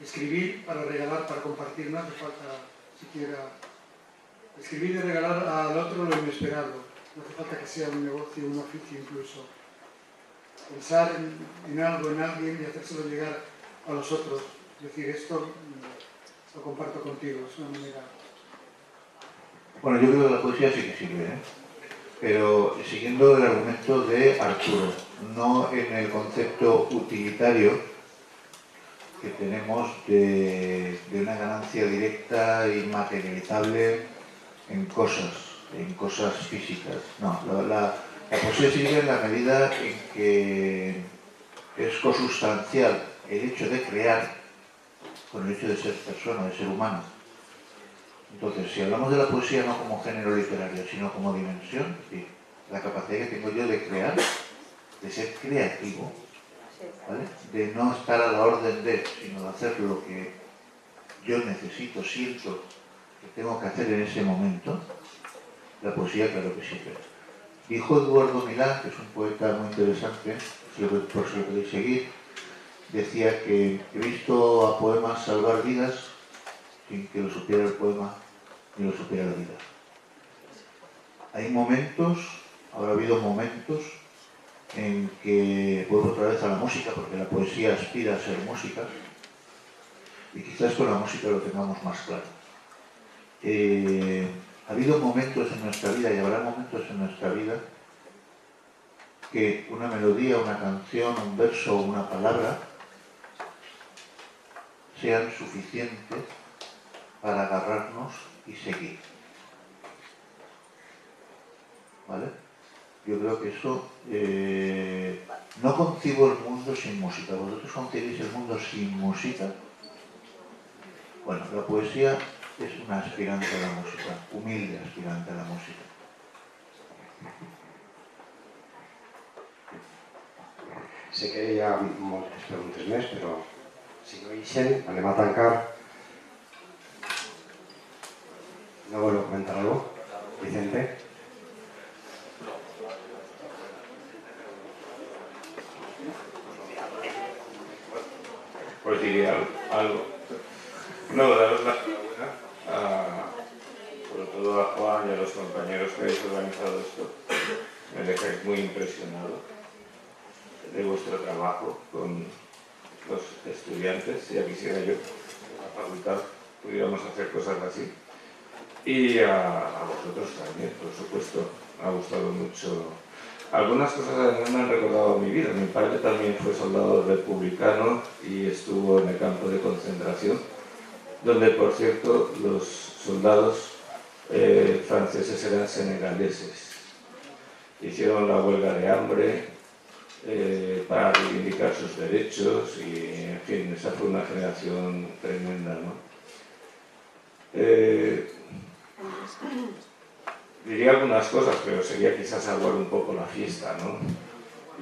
escribir para regalar, para compartir, no hace falta siquiera escribir y regalar al otro lo inesperado. No hace falta que sea un negocio, un oficio incluso. Pensar en algo, en alguien y hacérselo llegar a los otros. Es decir, esto lo comparto contigo, es una manera... Bueno, yo creo que la poesía sí que sirve, ¿eh? Pero siguiendo el argumento de Arturo, no en el concepto utilitario que tenemos de una ganancia directa y materializable en cosas físicas. No, la poesía sirve en la medida en que es consustancial el hecho de crear con el hecho de ser persona, de ser humano. Entonces, si hablamos de la poesía no como género literario, sino como dimensión, es decir, la capacidad que tengo yo de crear, de ser creativo, ¿vale? De no estar a la orden de, sino de hacer lo que yo necesito, siento que tengo que hacer en ese momento, la poesía claro que sirve. Dijo Eduardo Milán, que es un poeta muy interesante, por si lo podéis seguir, decía que he visto a poemas salvar vidas sin que lo supiera el poema ni lo supiera la vida. Hay momentos, habrá habido momentos en que vuelvo otra vez a la música, porque la poesía aspira a ser música, y quizás con la música lo tengamos más claro. Ha habido momentos en nuestra vida, y habrá momentos en nuestra vida, que una melodía, una canción, un verso o una palabra sean suficientes para agarrarnos y seguir. ¿Vale? Yo creo que eso... no concibo el mundo sin música. ¿Vosotros concebís el mundo sin música? Bueno, la poesía es una aspirante a la música, humilde aspirante a la música. Sé que hi ha moltes preguntes més, però si no ixen, anem a tancar. ¿No vuelvo a comentar algo? Vicente. Pues diría algo. No, daros la enhorabuena, sobre todo a Juan y a los compañeros que habéis organizado esto. Me dejáis muy impresionado de vuestro trabajo con los estudiantes. Ya quisiera yo, en la facultad, pudiéramos hacer cosas así. Y a vosotros también, por supuesto. Me ha gustado mucho. Algunas cosas además me han recordado mi vida. Mi padre también fue soldado republicano y estuvo en el campo de concentración, donde, por cierto, los soldados franceses eran senegaleses. Hicieron la huelga de hambre para reivindicar sus derechos y, en fin, esa fue una generación tremenda, ¿no? Diría algunas cosas, pero sería quizás aguar un poco la fiesta, ¿no?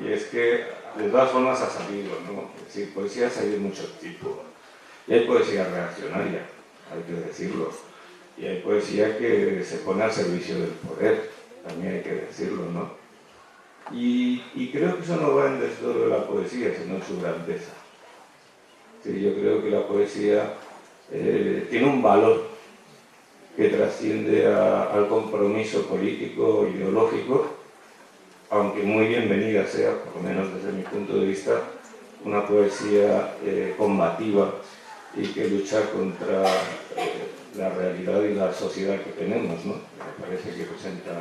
Y es que, de todas formas, ha salido, ¿no? Es decir, poesía ha salido de muchos tipos. Y hay poesía reaccionaria, hay que decirlo. Y hay poesía que se pone al servicio del poder, también hay que decirlo, ¿no? Y creo que eso no va en desdoro de la poesía, sino en su grandeza. Sí, yo creo que la poesía tiene un valor que trasciende al compromiso político, ideológico, aunque muy bienvenida sea, por lo menos desde mi punto de vista, una poesía combativa y que lucha contra la realidad y la sociedad que tenemos, ¿no? Me parece que presenta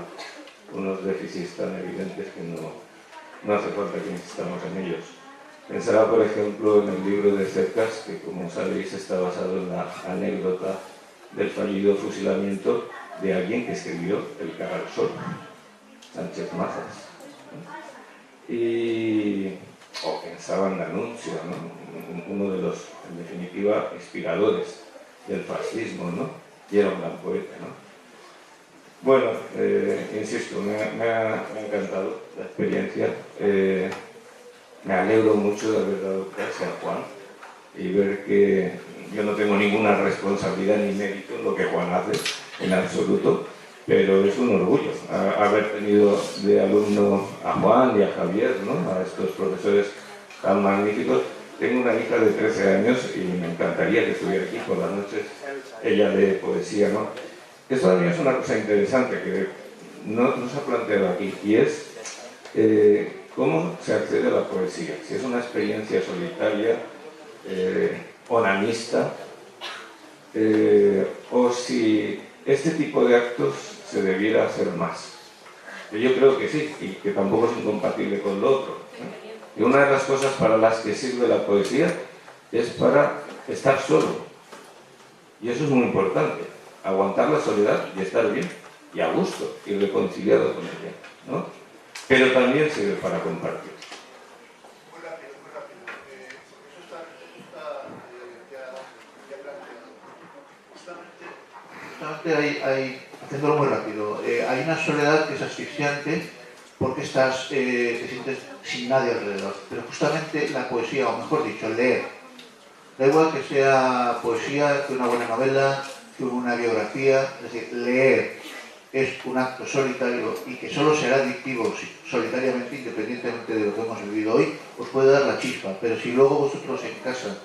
unos déficits tan evidentes que no hace falta que insistamos en ellos. Pensaba, por ejemplo, en el libro de Cercas, que como sabéis está basado en la anécdota del fallido fusilamiento de alguien que escribió El cara al sol, Sánchez Mazas. O pensaba en D'Annunzio, ¿no? Uno de los, en definitiva, inspiradores del fascismo, ¿no? Y era un gran poeta, ¿no? Bueno, insisto, me ha encantado la experiencia. Me alegro mucho de haber dado clase a Juan y ver que yo no tengo ninguna responsabilidad ni mérito en lo que Juan hace, en absoluto, pero es un orgullo haber tenido de alumno a Juan y a Javier, ¿no? A estos profesores tan magníficos. Tengo una hija de 13 años y me encantaría que estuviera aquí por las noches, ella lee poesía, ¿no? Esto también es una cosa interesante que no se ha planteado aquí, y es cómo se accede a la poesía. Si es una experiencia solitaria, onanista, o si este tipo de actos se debiera hacer más. Yo creo que sí, y que tampoco es incompatible con lo otro, ¿eh? Y una de las cosas para las que sirve la poesía es para estar solo. Y eso es muy importante, aguantar la soledad y estar bien, y a gusto, y reconciliado con ella, ¿no? Pero también sirve para compartir. Muy rápido. Eso está ya planteado. Justamente haciéndolo muy rápido, hay una soledad que es asfixiante porque te sientes sin nadie alrededor. Pero justamente la poesía, o mejor dicho, leer, da igual que sea poesía, que una buena novela, que una biografía, es decir, leer es un acto solitario y que solo será adictivo solitariamente, independientemente de lo que hemos vivido hoy, os puede dar la chispa. Pero si luego vosotros en casa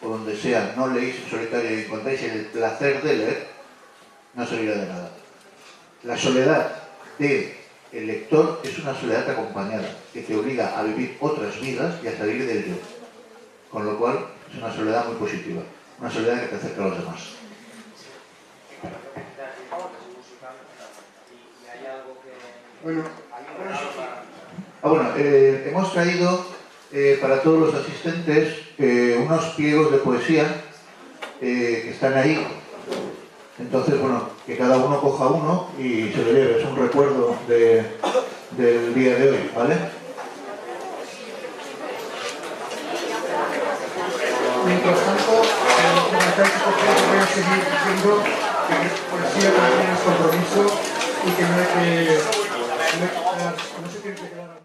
o donde sea no leéis en solitario y encontráis el placer de leer, no servirá de nada. La soledad del lector es una soledad acompañada, que te obliga a vivir otras vidas y a salir del yo. Con lo cual, es una soledad muy positiva, una soledad que te acerca a los demás. Hemos traído para todos los asistentes unos pliegos de poesía que están ahí. Entonces, bueno, que cada uno coja uno y se lo lleve. Es un recuerdo del día de hoy, ¿vale? Mientras tanto, voy a seguir diciendo que poesía también es compromiso y que no se tiene que quedar